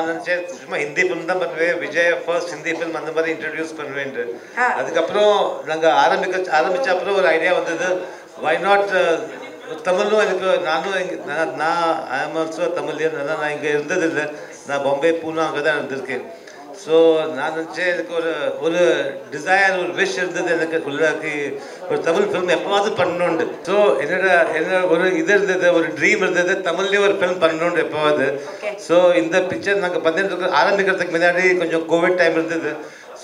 நான் நினச்சேன் சும்மா ஹிந்தி ஃபிலிம் தான் பண்ணுவேன், விஜய் ஃபர்ஸ்ட் ஹிந்தி ஃபிலிம் அந்த மாதிரி இன்ட்ரடியூஸ் பண்ணுவேன்ட்டு. அதுக்கப்புறம் நாங்கள் ஆரம்பித்த அப்புறம் ஒரு ஐடியா வந்தது, வை நாட் தமிழும் எனக்கு நான் ஐ ஆம் ஆல்சோ தமிழியன். நான் இங்கே இருந்ததில்லை, நான் பாம்பே பூனா அங்கே தான் இருந்திருக்கேன். ஸோ நான் நினச்சேன் எனக்கு ஒரு டிசைர், ஒரு விஷ் இருந்தது எனக்கு உள்ளாக்கி ஒரு தமிழ் ஃபிலிம் எப்போவாவது பண்ணணுண்டு. ஸோ என்னோட ஒரு இது இருந்தது, ஒரு ட்ரீம் இருந்தது, தமிழ்லேயே ஒரு ஃபிலிம் பண்ணணுண்டு எப்போவாது. ஸோ இந்த பிக்சர் நாங்கள் பண்ணிட்டு ஆரம்பிக்கிறதுக்கு முன்னாடி கொஞ்சம் கோவிட் டைம் இருந்தது.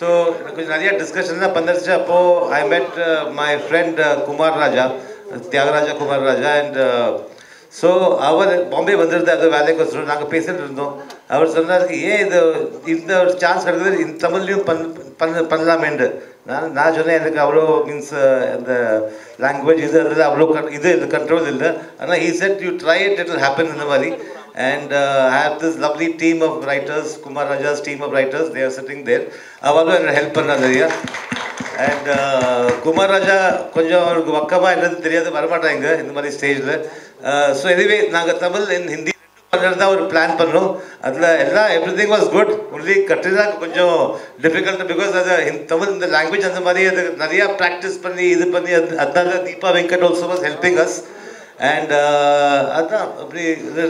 ஸோ கொஞ்சம் நிறைய டிஸ்கஷன் தான் பண்ணிருச்சு. அப்போது I met my friend Kumar Raja, Thiagaraja Kumar Raja. And so அவர் பாம்பே வந்திருந்தார், அது வேலைக்கு வச்சுருந்தோம். நாங்கள் பேசிட்டு இருந்தோம். அவர் சொன்னார், ஏன் இந்த ஒரு சான்ஸ் கிடைக்குது, இந்த தமிழ்லையும் பண்ணலாமேண்டு. நான் சொன்னேன், எனக்கு அவ்வளோ மீன்ஸ் அந்த லாங்குவேஜ் இது அதில் அவ்வளோ இது கண்ட்ரோல் இல்லை. ஆனால் he said you try it, it will happen இந்த மாதிரி. And I have this lovely team of writers, Kumar Raja's team of writers, they are sitting there. அவரும் என்ன ஹெல்ப் பண்ணார் நிறையா. அண்ட் குமார் ராஜா கொஞ்சம் அவருக்கு பக்கமாக என்னது தெரியாது, வரமாட்டாங்க இந்த மாதிரி ஸ்டேஜில். ஸோ எனிவே நாங்கள் தமிழ் அண்ட் ஹிந்தி தான் ஒரு பிளான் பண்ணோம். அதில் எல்லாம் everything was good. Only Katrina கொஞ்சம் டிஃபிகல்ட், பிகாஸ் அது தமிழ் இந்த லாங்குவேஜ் அந்த மாதிரி அது நிறையா ப்ராக்டிஸ் பண்ணி இது பண்ணி அதனால Deepa Venkat also was helping as. And அதுதான் அப்படி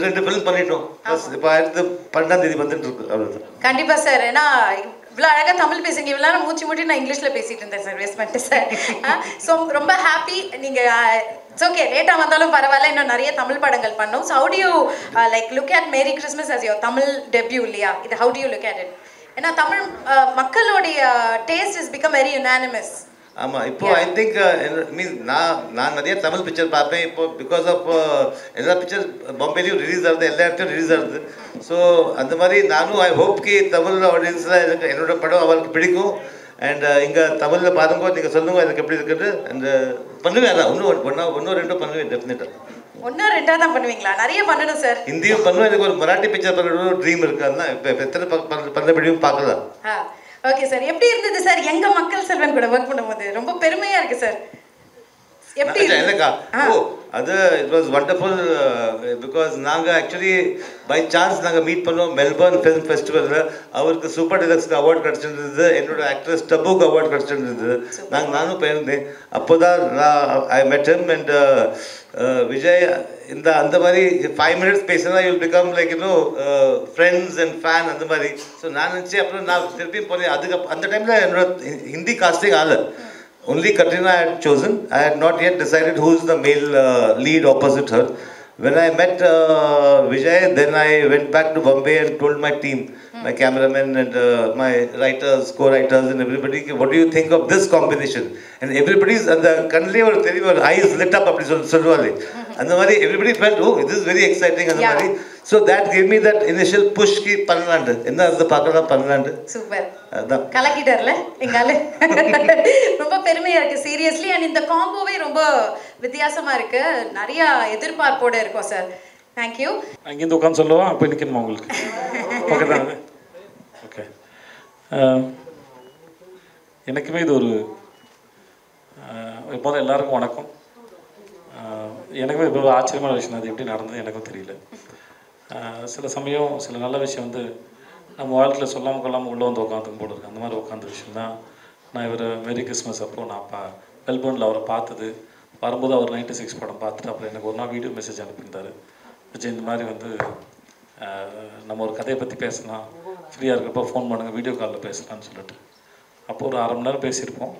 2 ஃபிலிம் பண்ணிட்டோம். இப்போ அடுத்து 12ஆம் தேதி வந்துட்டு இருக்கு, அவ்வளோதான். கண்டிப்பாக சார். ஏன்னா இவ்வளோ அழகாக தமிழ் பேசுங்க, இவ்வளோ நேரம் மூச்சு மூட்டி நான் இங்கிலீஷில் பேசிகிட்டு இருந்தேன் சார், வேஸ்ட் பண்ணிட்டு சார். ஸோ ரொம்ப ஹாப்பி. நீங்கள் இட்ஸ் ஓகே, லேட்டாக வந்தாலும் பரவாயில்ல, இன்னும் நிறைய தமிழ் படங்கள் பண்ணோம். So how do you like look at Merry Christmas as your Tamil debut இல்லையா? இது how do you look at it? ஏன்னா தமிழ் மக்களுடைய taste is become very unanimous. ஆமாம், இப்போ ஐ திங்க் மீன்ஸ் நான் நிறைய தமிழ் பிக்சர் பார்ப்பேன். இப்போ பிகாஸ் ஆஃப் எல்லா பிக்சர் பாம்பேலையும் ரிலீஸ் ஆகுது, எல்லா இடத்தையும் ரிலீஸ் ஆகுது. ஸோ அந்த மாதிரி நானும் ஐ ஹோப் கி தமிழ் ஆடியன்ஸில் எனக்கு என்னோட படம் அவருக்கு பிடிக்கும். அண்ட் இங்கே தமிழில் பாருங்க, நீங்கள் சொல்லுங்க எனக்கு எப்படி இருக்குது. அண்ட் பண்ணுவேன், அதான் ஒன்று 2 பண்ணுவேன் டெஃபினட்டாக. 1-2 தான் பண்ணுவீங்களா? நிறைய பண்ணணும் சார். ஹிந்தியும் பண்ணுவேன், எனக்கு ஒரு மராட்டி பிக்சர் பண்ணணும் ஒரு ட்ரீம் இருக்குது. அதுதான் இப்போ எத்தனை பண்ண பார்க்கலாம். ஓகே சார், எப்படி இருந்தது சார் எங்க மக்கள் செல்வன் கூட ஒர்க் பண்ணும்போது? ரொம்ப பெருமையா இருக்கு சார். எப்படி எனக்கா? ஓ அது இட் வாஸ் வண்டர்ஃபுல். பிகாஸ் நாங்கள் ஆக்சுவலி பை சான்ஸ் நாங்கள் மீட் பண்ணோம் மெல்பர்ன் ஃபிலிம் ஃபெஸ்டிவலில். அவருக்கு சூப்பர் டிலக்ஸ்க்கு அவார்டு கிடச்சிருந்தது, என்னோட ஆக்ட்ரஸ் டபுக்கு அவார்டு கிடச்சிருந்தது. நானும் போயிருந்தேன். அப்போ தான் ஐ மெட் ஹிம். அண்ட் விஜய் இந்த அந்த மாதிரி 5 minutes பேசினா யூல் பிகம் லைக் இன்னும் ஃப்ரெண்ட்ஸ் அண்ட் ஃபேன் அந்த மாதிரி. ஸோ நான் நினச்சேன். அப்புறம் நான் திருப்பியும் போனேன். அந்த டைமில் என்னோட ஹிந்தி காஸ்டிங் ஆகலை. Only Katrina I had chosen. I had not yet decided who is the male lead opposite her. When I met Vijay, then I went back to Bombay and told my team, my cameraman and my writers, co-writers and everybody, what do you think of this combination? And everybody's and the kanle or teri or eyes lit up apdi solluvaale. And the everybody felt, oh, this is very exciting and the so that gave me that initial push ki pannalandu enna adha paakala pannalandu. Super. Adha kalakkidarla engalu ரொம்ப பெருமையா இருக்கு seriously. And இந்த காம்போவே ரொம்ப வித்தியாசமா இருக்கு, நிறைய எதிர்பார்ப்போட இருக்கும் சார். Thank you. அங்கே இந்த உட்காந்து சொல்லுவா அப்போ நிற்கணுமா உங்களுக்கு? ஓகே தானே? ஓகே. எனக்குமே இது ஒரு இப்போதான் எல்லாருக்கும் வணக்கம். எனக்குமே இப்போ ஆச்சரியமான விஷயம், அது எப்படி நடந்தது எனக்கும் தெரியல. சில சமயம் சில நல்ல விஷயம் வந்து நம்ம வாழ்க்கையில் சொல்லாமல் கொள்ளாமல் உள்ளே வந்து உட்காந்துக்கும் போல இருக்குது. அந்த மாதிரி உட்காந்த விஷயம் தான். நான் இவர் மேரி கிறிஸ்மஸ் அப்போது நான் மெல்பர்னில் அவரை பார்த்தது. வரும்போது அவர் 96 படம் பார்த்துட்டு அப்புறம் எனக்கு ஒரு நாள் வீடியோ மெசேஜ் அனுப்பியிருந்தார். விஜய் இந்த மாதிரி வந்து நம்ம ஒரு கதையை பற்றி பேசலாம், ஃப்ரீயாக இருக்கிறப்போ ஃபோன் பண்ணுங்கள், வீடியோ காலில் பேசலான்னு சொல்லிட்டு. அப்போது ஒரு 1/2 மணி நேரம் பேசியிருப்போம்.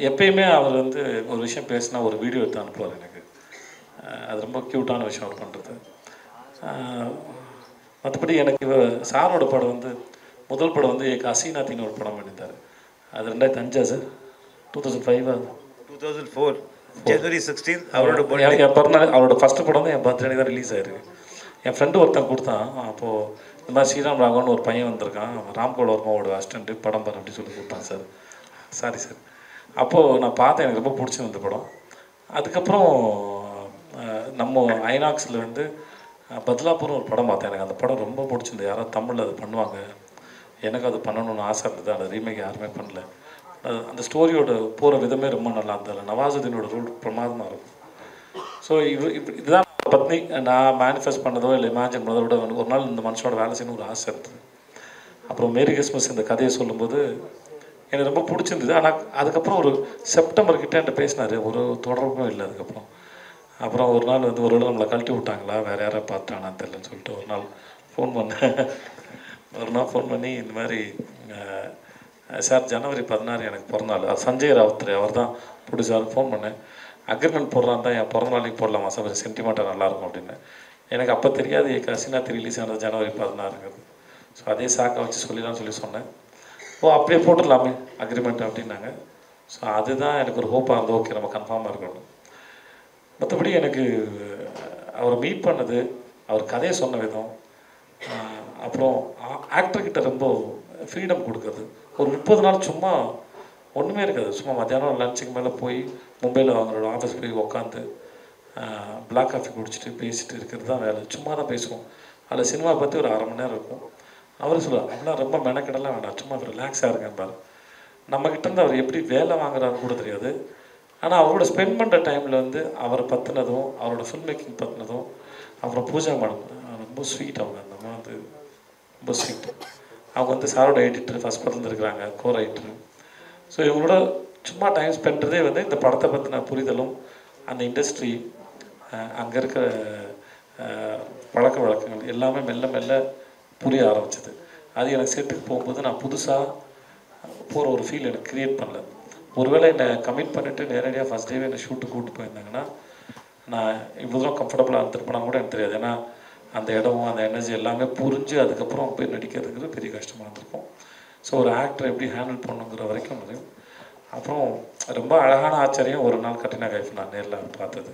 எப்பயுமே அவர் வந்து ஒரு விஷயம் பேசினா ஒரு வீடியோ எடுத்து அனுப்புவார் எனக்கு. அது ரொம்ப க்யூட்டான விஷயம் அவர் பண்ணுறது. மற்றபடி எனக்கு சாரோட படம் வந்து முதல் படம் வந்து எனக்கு அசீனாத்தின்னு ஒரு படம் பண்ணியிருந்தார். அது 2005 சார், 2005 2004 January 16 அவரோட என் பிறந்தநாள். அவரோட ஃபஸ்ட்டு படம் தான் என் பர்த்டே தான் ரிலீஸ் ஆகிருக்கு. என் ஃப்ரெண்டு ஒருத்தன் கொடுத்தான். அப்போது இந்த மாதிரி ஸ்ரீராம் ராகவன் ஒரு பையன் வந்திருக்கான், ராம்கோல் வர்மாவோட அசிஸ்டண்ட்டு, படம் பாரு அப்படி சொல்லி கொடுத்தான் சார். Sorry sir. அப்போது நான் பார்த்தேன், எனக்கு ரொம்ப பிடிச்சிருந்த படம். அதுக்கப்புறம் நம்ம ஐநாக்ஸில் வந்து பத்லாப்பூர்னு ஒரு படம் பார்த்தேன். எனக்கு அந்த படம் ரொம்ப பிடிச்சிருந்தது. யாராவது தமிழில் அது பண்ணுவாங்க, எனக்கு அது பண்ணணும்னு ஆசை இருந்தது. அந்த ரீமேக் யாருமே பண்ணல. அந்த ஸ்டோரியோட போகிற விதமே ரொம்ப நல்லா இருந்தது. நவாசுதீனோட ரோல் பிரமாதமாக இருக்கும். ஸோ இதுதான் பத்னி நான் மேனிஃபெஸ்ட் பண்ணதோ இல்லை இமேஜின் பண்ணதோ விட ஒரு நாள் இந்த மனுஷனோட வேலை செய்யணும் ஒரு ஆசை இருந்தது. அப்புறம் மேரி கிறிஸ்மஸ் இந்த கதையை சொல்லும்போது எனக்கு ரொம்ப பிடிச்சிருந்தது. ஆனால் அதுக்கப்புறம் ஒரு செப்டம்பர் கிட்டே என்கிட்ட பேசினார், ஒரு தொடர்பும் இல்லை அதுக்கப்புறம். அப்புறம் ஒரு நாள் வந்து ஒரு நம்மளை கழட்டி விட்டாங்களா, வேறு யாரை பார்த்தானான்னு தெரியலன்னு சொல்லிட்டு ஒரு நாள் ஃபோன் பண்ணேன். ஒரு நாள் ஃபோன் பண்ணி இந்த மாதிரி சார் ஜனவரி 16 எனக்கு பிறந்தநாள், அது சஞ்சய் ராவுத்ரே அவர் தான் ப்ரொடியூசர். ஃபோன் பண்ணேன், அக்ரிமெண்ட் போடுறான் தான் என் பிறந்த நாளைக்கு போடலாமா சார், கொஞ்சம் சென்டிமெண்ட்டாக நல்லாயிருக்கும் அப்படின்னு. எனக்கு அப்போ தெரியாது கசினாத்தி ரிலீஸ் ஆனது ஜனவரி 16ங்கிறது. ஸோ அதே சாக்கை வச்சு சொல்லிடலாம்னு சொல்லி சொன்னேன். ஓ அப்படியே போட்டுடலாமே அக்ரிமெண்ட் அப்படின்னாங்க. ஸோ அதுதான் எனக்கு ஒரு ஹோப்பாக இருந்தது, ஓகே நம்ம கன்ஃபார்மாக இருக்கணும். மற்றபடி எனக்கு அவரை மீட் பண்ணது, அவர் கதையை சொன்ன விதம், அப்புறம் ஆக்டர்கிட்ட ரொம்ப ஃப்ரீடம் கொடுக்குறது. ஒரு 30 நாள் சும்மா ஒன்றுமே இருக்காது, சும்மா மத்தியானம் லஞ்சுக்கு மேலே போய் மும்பையில் அவங்களோட ஆஃபீஸ் போய் உட்காந்து பிளாக் காஃபி குடிச்சிட்டு பேசிட்டு இருக்கிறது தான் வேலை. சும்மா தான் பேசுவோம். அதில் சினிமா பற்றி ஒரு 1/2 மணி நேரம் இருக்கும். அவர் சொல்லுவார், அப்படிலாம் ரொம்ப மெனக்கெடலாம் வேண்டாம், சும்மா ரிலாக்ஸாக இருக்கேன்பார். நம்மக்கிட்டேருந்து அவர் எப்படி வேலை வாங்குறாருன்னு கூட தெரியாது. ஆனால் அவரோட ஸ்பெண்ட் பண்ணுற டைமில் வந்து அவரை பற்றினதும் அவரோட ஃபில்ம் மேக்கிங் பற்றினதும், அப்புறம் பூஜா மேடம் ரொம்ப ஸ்வீட். அவங்க அந்த அம்மா வந்து ரொம்ப ஸ்வீட். அவங்க வந்து சாரோட எடிட்டர், ஃபஸ்ட் படத்தில் இருக்கிறாங்க, கோ ரைட்டர். ஸோ இவங்களோட சும்மா டைம் ஸ்பெண்ட்றதே வந்து இந்த படத்தை பற்றின புரிதலும் அந்த இண்டஸ்ட்ரி அங்கே இருக்கிற பழக்க வழக்கங்கள் எல்லாமே மெல்ல மெல்ல புரிய ஆரம்பிச்சது. அது எனக்கு செட்டுக்கு போகும்போது நான் புதுசாக போகிற ஒரு ஃபீல் எனக்கு க்ரியேட் பண்ணல. ஒருவேளை என்னை கமிட் பண்ணிவிட்டு நேரடியாக ஃபஸ்ட் டேவே என்னை ஷூட்டுக்கு கூப்பிட்டு போயிருந்தாங்கன்னா நான் இவ்வளோ தூரம் கம்ஃபர்டபுளாக இருந்திருப்பேனா கூட எனக்கு தெரியாது. ஏன்னா அந்த இடமும் அந்த எனர்ஜி எல்லாமே புரிஞ்சு அதுக்கப்புறம் போய் நடிக்கிறதுங்கிறது பெரிய கஷ்டமாக இருந்திருக்கும். ஸோ ஒரு ஆக்டரை எப்படி ஹேண்டில் பண்ணுங்கிற வரைக்கும் முடியும். அப்புறம் ரொம்ப அழகான ஆச்சரியம், ஒரு நாள் கட்டினா கைஃப் நான் நேரில் பார்த்தது.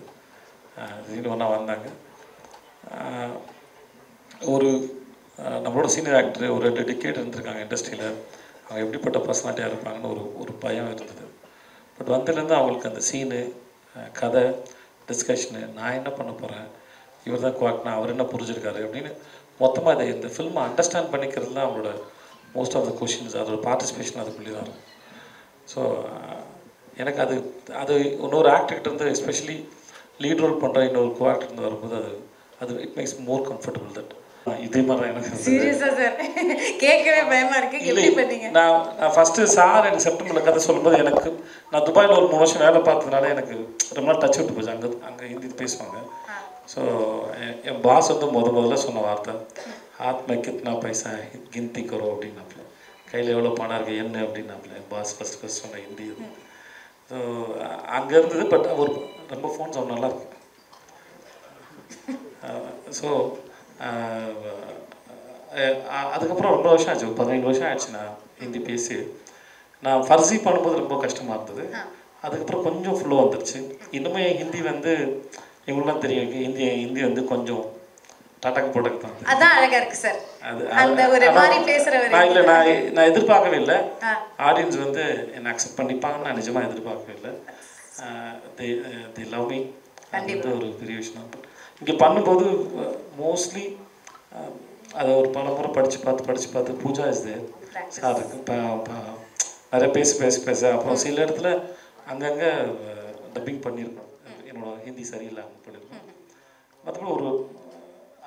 திடீர்னு ஒன்றா வந்தாங்க. ஒரு நம்மளோட சீனியர் ஆக்டர் ஒரு 2 டிக்கெட் இருந்திருக்காங்க இண்டஸ்ட்ரியில், அவங்க எப்படிப்பட்ட பர்சனாலிட்டியாக இருப்பாங்கன்னு ஒரு பயம் இருந்தது. பட் வந்ததுலேருந்து அவங்களுக்கு அந்த சீனு, கதை, டிஸ்கஷனு, நான் என்ன பண்ண போகிறேன், இவர் தான் குவாக்னா, அவர் என்ன புரிஞ்சிருக்காரு அப்படின்னு மொத்தமாக இதை இந்த ஃபில்மை அண்டர்ஸ்டாண்ட் பண்ணிக்கிறது தான் அவங்களோட மோஸ்ட் ஆஃப் த கொஷின்ஸ், அதோட பார்ட்டிசிபேஷன் அதுக்குள்ளே தான் இருக்கும். ஸோ எனக்கு அது இன்னொரு ஆக்டர்கிட்ட இருந்து, எஸ்பெஷலி லீட் ரோல் பண்ணுற இன்னொரு கோ ஆக்டர் இருந்து வரும்போது அது it makes more comfortable. That இதே மாதிரி தான் எனக்கு சீரியஸா சார் கேட்கவே பயமா இருக்கு. எப்படி பண்ணீங்க? நான் ஃபஸ்ட்டு சார் எனக்கு செப்டம்பரில் கதை சொல்லும்போது எனக்கு நான் துபாயில் ஒரு 3 வருஷம் வேலை பார்த்ததுனால எனக்கு ரொம்ப நாள் டச் விட்டு போச்சு. அங்கே ஹிந்தி பேசுவாங்க. ஸோ என் பாஸ் வந்து முதல்ல சொன்ன வார்த்தை, ஹாத் மே கித்னா பைசா கிந்தி கரோ அப்படின்னாப்புல, கையில் எவ்வளோ பணம் இருக்குது என்ன அப்படின்னாப்புல. என் பாஸ் ஃபஸ்ட்டு சொன்ன ஹிந்தி. ஸோ அங்கே இருந்தது. பட் அவர் ரொம்ப ஃபோன் சவுண்ட் நல்லா இருக்கு. ஸோ அதுக்கப்புறம் ரொம்ப வருஷம் ஆச்சு, 15 வருஷம் ஆச்சு நான் ஹிந்தி பேசி. நான் ஃபர்ஸி பண்ணும்போது ரொம்ப கஷ்டமாக இருந்தது. அதுக்கப்புறம் கொஞ்சம் ஃபுல்லாக வந்துடுச்சு. இன்னுமே ஹிந்தி வந்து இவங்களுக்குலாம் தெரியும், ஹிந்தி வந்து கொஞ்சம் டாட்டாக்கு போட்டக்கு தான். அதான் அழகா இருக்கு சார். அந்த ஒரு மாதிரி பேசுறவர் நான் எதிர்பார்க்கவே இல்லை. ஆடியன்ஸ் வந்து என்னை அக்செப்ட் பண்ணிப்பாங்கன்னு நான் நிஜமாக எதிர்பார்க்கவே இல்லை. தி லவ் மீ. அது ஒரு பெரிய விஷயம். இங்கே பண்ணும்போது மோஸ்ட்லி அதை ஒரு பல முறை படித்து பார்த்து பூஜா இஸ் தேர். அதுக்கு நிறைய பேச அப்புறம் சில இடத்துல அங்கங்கே டப்பிங் பண்ணியிருக்கோம். என்னோட ஹிந்தி சரியில்லாமல் பண்ணியிருக்கோம். மற்றபடி ஒரு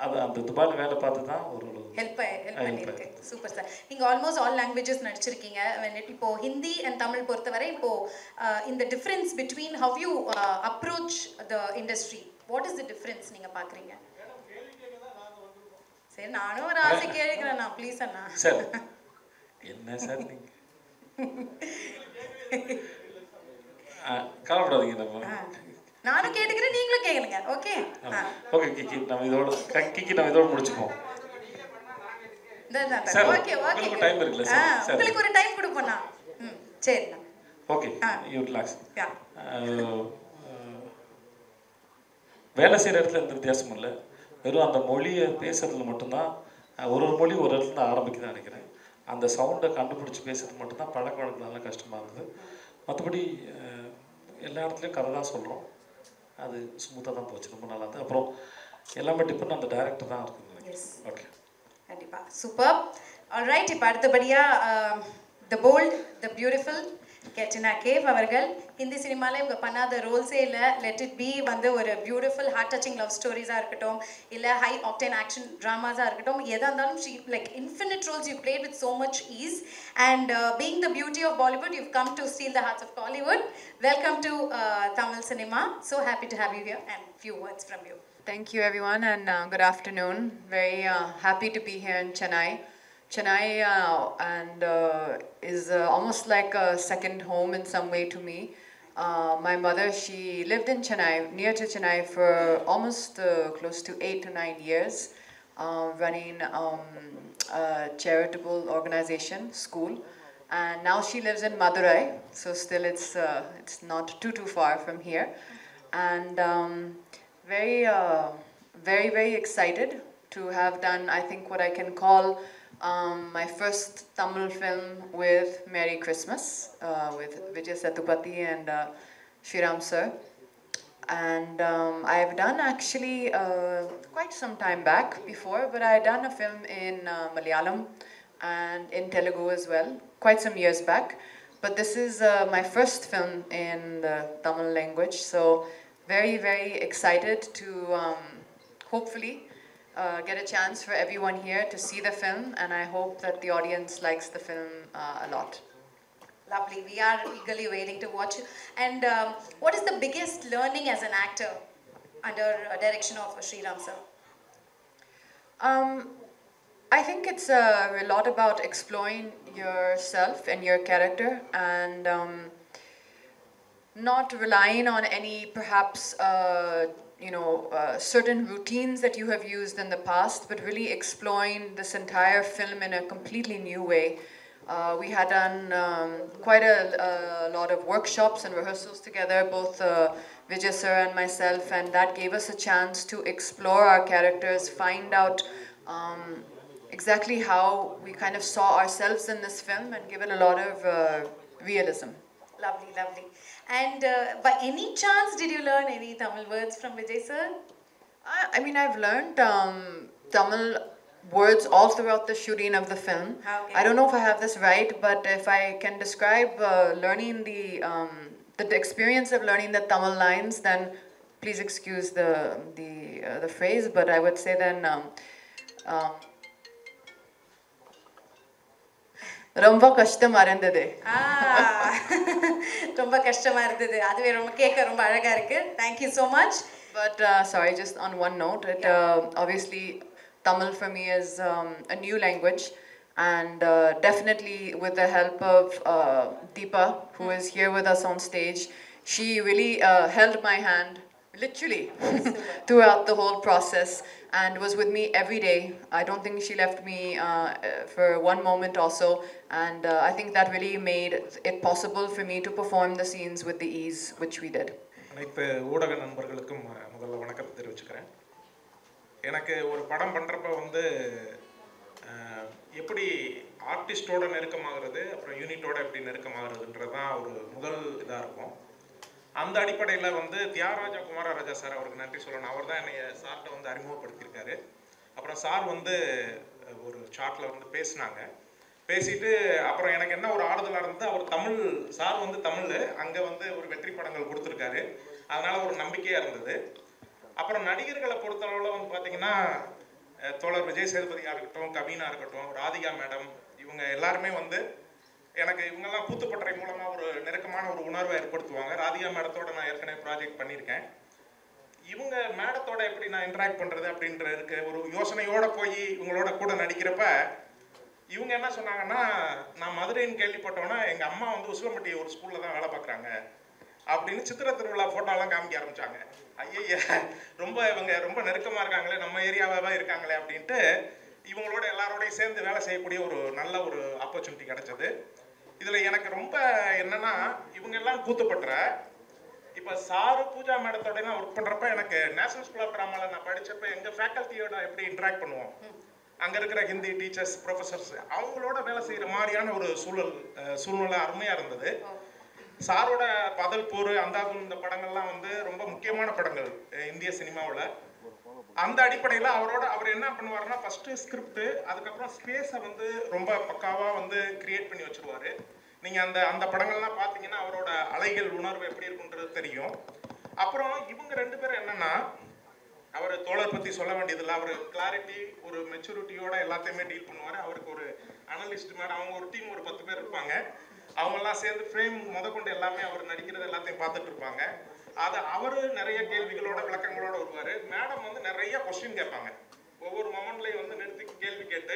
அந்த துபாயில் வேலை பார்த்து தான் ஒரு ஹெல்ப் பண்ணியிருக்கு. Super sir. நீங்கள் ஆல்மோஸ்ட் ஆல் லாங்குவேஜஸ் நடிச்சிருக்கீங்க. இப்போ ஹிந்தி அண்ட் தமிழ் பொறுத்தவரை இப்போ இந்த difference between how you approach the industry, what is the difference நீங்கள் பார்க்குறீங்க? சரி, நானும் ஒரு ஆசை கேட்குறேண்ணா, ப்ளீஸ் அண்ணா. சார் என்ன சார் நீங்கள் கவலைப்படாதீங்க. நம்ம நானும் கேட்டுக்கிறேன், நீங்களும் கேட்குறீங்க. ஓகே ஓகே கிக்கி, நம்ம இதோட முடிச்சுப்போம். ஓகே ஓகே, டைம் இருக்குல்ல சார்? உங்களுக்கு ஒரு டைம் கொடுப்போண்ணா. சரிண்ணா. Okay, you relax. வேலை செய்கிற இடத்துல எந்த வித்தியாசமும் இல்லை. வெறும் அந்த மொழியை பேசுறதுல மட்டும்தான், ஒரு மொழி ஒரு இடத்துல ஆரம்பிக்குதுன்னு நினைக்கிறேன். அந்த சவுண்டை கண்டுபிடிச்சி பேசுறது மட்டும்தான் பழக்க வழக்கம்லாம் கஷ்டமாக இருந்தது. மற்றபடி எல்லா இடத்துலையும் கதை தான் சொல்கிறோம். அது ஸ்மூத்தாக தான் போச்சு, ரொம்ப நல்லா இருந்தது. அப்புறம் எல்லாமே டிபெண்ட் அந்த டைரக்டர் தான் இருக்குது. ஓகே, கண்டிப்பாக சூப்பர். ஆல்ரைட், இப்போ அடுத்தபடியாக the bold, the beautiful, Katrina Kaif அவர்கள் ஹிந்தி சினிமாவில் இவங்க பண்ணாத ரோல்ஸே இல்லை. லெட் இட் பி வந்து ஒரு பியூட்டிஃபுல் ஹார்ட் டச்சிங் லவ் ஸ்டோரிஸாக இருக்கட்டும், இல்லை ஹை ஆக்டேன் ஆக்ஷன் ட்ராமாஸாக இருக்கட்டும், எதாக இருந்தாலும் she like infinite roles you played with so much ease. And being the beauty of Bollywood, you've come to steal the hearts of Bollywood. Welcome to Tamil cinema. So happy to have you here, and few words from you. Thank you everyone, and good afternoon. Very happy to be here in Chennai. Chennai is almost like a second home in some way to me. My mother, she lived in Chennai, near to Chennai, for almost close to 8 to 9 years, running a charitable organization, school. And now she lives in Madurai, so still it's not too far from here. And very excited to have done, I think, what I can call my first Tamil film with Merry Christmas, with Vijay Sethupathi and Shriram sir. And I've done actually quite some time back before, but I had done a film in Malayalam and in Telugu as well, quite some years back. But this is my first film in the Tamil language, so very excited to hopefully get a chance for everyone here to see the film, and I hope that the audience likes the film a lot. Lovely. We are eagerly waiting to watch you. And what is the biggest learning as an actor under direction of Shriram sir? I think it's a lot about exploring yourself and your character, and not relying on any perhaps certain routines that you have used in the past, but really exploring this entire film in a completely new way. We had done quite a lot of workshops and rehearsals together, both Vijay sir and myself, and that gave us a chance to explore our characters, find out exactly how we kind of saw ourselves in this film, and give it a lot of realism. Lovely. And by any chance, did you learn any Tamil words from Vijay sir? I mean, I've learned Tamil words all throughout the shooting of the film. Okay. I don't know if I have this right, but if I can describe learning the experience of learning the Tamil lines, then please excuse the phrase, but I would say then ரொம்ப கஷ்டமா இருந்தது. ரொம்ப கஷ்டமா இருந்தது. அதுவே ரொம்ப கேட்க ரொம்ப அழகா இருக்கு. Thank you so much. But sorry, just on one note, obviously Tamil for me is a new language, and definitely with the help of Deepa, who is here with us on stage, she really held my hand literally throughout the whole process and was with me every day. I don't think she left me for one moment also, and I think that really made it possible for me to perform the scenes with the ease which we did. அனைத்து ஊடக நண்பர்களுக்கும் முதல்ல வணக்கத்தை தெரிவிச்சுக்கிறேன். எனக்கு ஒரு படம் பண்ணுறப்ப வந்து எப்படி ஆர்டிஸ்டோட நெருக்கமாகிறது, அப்புறம் யூனிட்டோட எப்படி நெருக்கமாகிறதுன்றது தான் ஒரு முதல் இதாக இருக்கும். அந்த அடிப்படையில் வந்து தியாகராஜா குமாரராஜா சார் அவருக்கு நன்றி சொல்லணும். அவர் தான் என்னை சார்கிட்ட வந்து அறிமுகப்படுத்தியிருக்காரு. அப்புறம் சார் வந்து ஒரு சார்ட்டில் வந்து பேசிட்டு அப்புறம் எனக்கு என்ன ஒரு ஆறுதலாக இருந்தது, அவர் சார் வந்து தமிழ் அங்கே வந்து ஒரு வெற்றி படங்கள் கொடுத்துருக்காரு, அதனால் ஒரு நம்பிக்கையாக இருந்தது. அப்புறம் நடிகர்களை பொறுத்தளவில் வந்து பார்த்தீங்கன்னா தோழர் விஜய் சேதுபதியாக இருக்கட்டும், கவினா இருக்கட்டும், ராதிகா மேடம், இவங்க எல்லாருமே வந்து எனக்கு இவங்கெல்லாம் கூத்துப்பட்டறை மூலமாக ஒரு நெருக்கமான ஒரு உணர்வை ஏற்படுத்துவாங்க. ராதிகா மேடத்தோட நான் ஏற்கனவே ப்ராஜெக்ட் பண்ணியிருக்கேன். இவங்க மேடத்தோட எப்படி நான் இன்ட்ராக்ட் பண்ணுறது அப்படின்ற ஒரு யோசனையோடு போய் இவங்களோட கூட நடிக்கிறப்ப இவங்க என்ன சொன்னாங்கன்னா, நான் மதுரைன்னு கேள்விப்பட்டோன்னா எங்கள் அம்மா வந்து உசிலம்பட்டி ஒரு ஸ்கூலில் தான் வேலை பார்க்குறாங்க அப்படின்னு சித்திரை திருவிழா ஃபோட்டோலாம் காமிக்க ஆரம்பித்தாங்க. ஐயா இவங்க ரொம்ப நெருக்கமாக இருக்காங்களே, நம்ம ஏரியாவாக இருக்காங்களே அப்படின்ட்டு இவங்களோட எல்லாரோடையும் சேர்ந்து வேலை செய்யக்கூடிய ஒரு நல்ல ஒரு ஆப்பர்ச்சுனிட்டி கிடைச்சது. இதில் எனக்கு ரொம்ப என்னன்னா, இவங்க எல்லாம் கூத்துப்பட்டுற இப்போ சாரு பூஜா மேடத்தோட நான் ஒர்க் பண்ணுறப்ப எனக்கு நேஷனல் ஸ்கூல் ஆஃப் ட்ராமாவில் நான் படித்தப்ப எங்கள் ஃபேக்கல்ட்டியோட எப்படி இன்ட்ராக்ட் பண்ணுவோம், அங்கே இருக்கிற ஹிந்தி டீச்சர்ஸ், ப்ரொஃபஸர்ஸ், அவங்களோட வேலை செய்கிற மாதிரியான ஒரு சூழ்நிலை அருமையாக இருந்தது. சாரோட பதல் போர், அந்தாதுன், இந்த படங்கள்லாம் வந்து ரொம்ப முக்கியமான படங்கள் இந்திய சினிமாவில். அந்த அடிப்படையில் அவர் என்ன பண்ணுவாருன்னா, ஃபஸ்ட்டு ஸ்கிரிப்ட், அதுக்கப்புறம் ஸ்பேஸை வந்து ரொம்ப பக்காவாக வந்து கிரியேட் பண்ணி வச்சுருவார். நீங்கள் அந்த படங்கள்லாம் பார்த்தீங்கன்னா அவரோட அலைகள் உணர்வு எப்படி இருக்குன்றது தெரியும். அப்புறம் இவங்க 2 பேரும் என்னன்னா, அவர் தோழர் பற்றி சொல்ல வேண்டியதில்லை. அவர் கிளாரிட்டி ஒரு மெச்சூரிட்டியோட எல்லாத்தையுமே டீல் பண்ணுவார். அவருக்கு ஒரு அனலிஸ்ட் மேடம், அவங்க ஒரு டீம் ஒரு 10 பேர் இருப்பாங்க. அவங்கெல்லாம் சேர்ந்து ஃப்ரேம் முதற்கொண்டு எல்லாமே அவர் நடிக்கிறது எல்லாத்தையும் பார்த்துட்டு இருப்பாங்க. அது அவர் நிறைய கேள்விகளோட விளக்கங்களோட வருவார். மேடம் வந்து நிறைய கொஸ்டின் கேட்பாங்க. ஒவ்வொரு மொமெண்ட்லையும் வந்து நிறுத்தி கேள்வி கேட்டு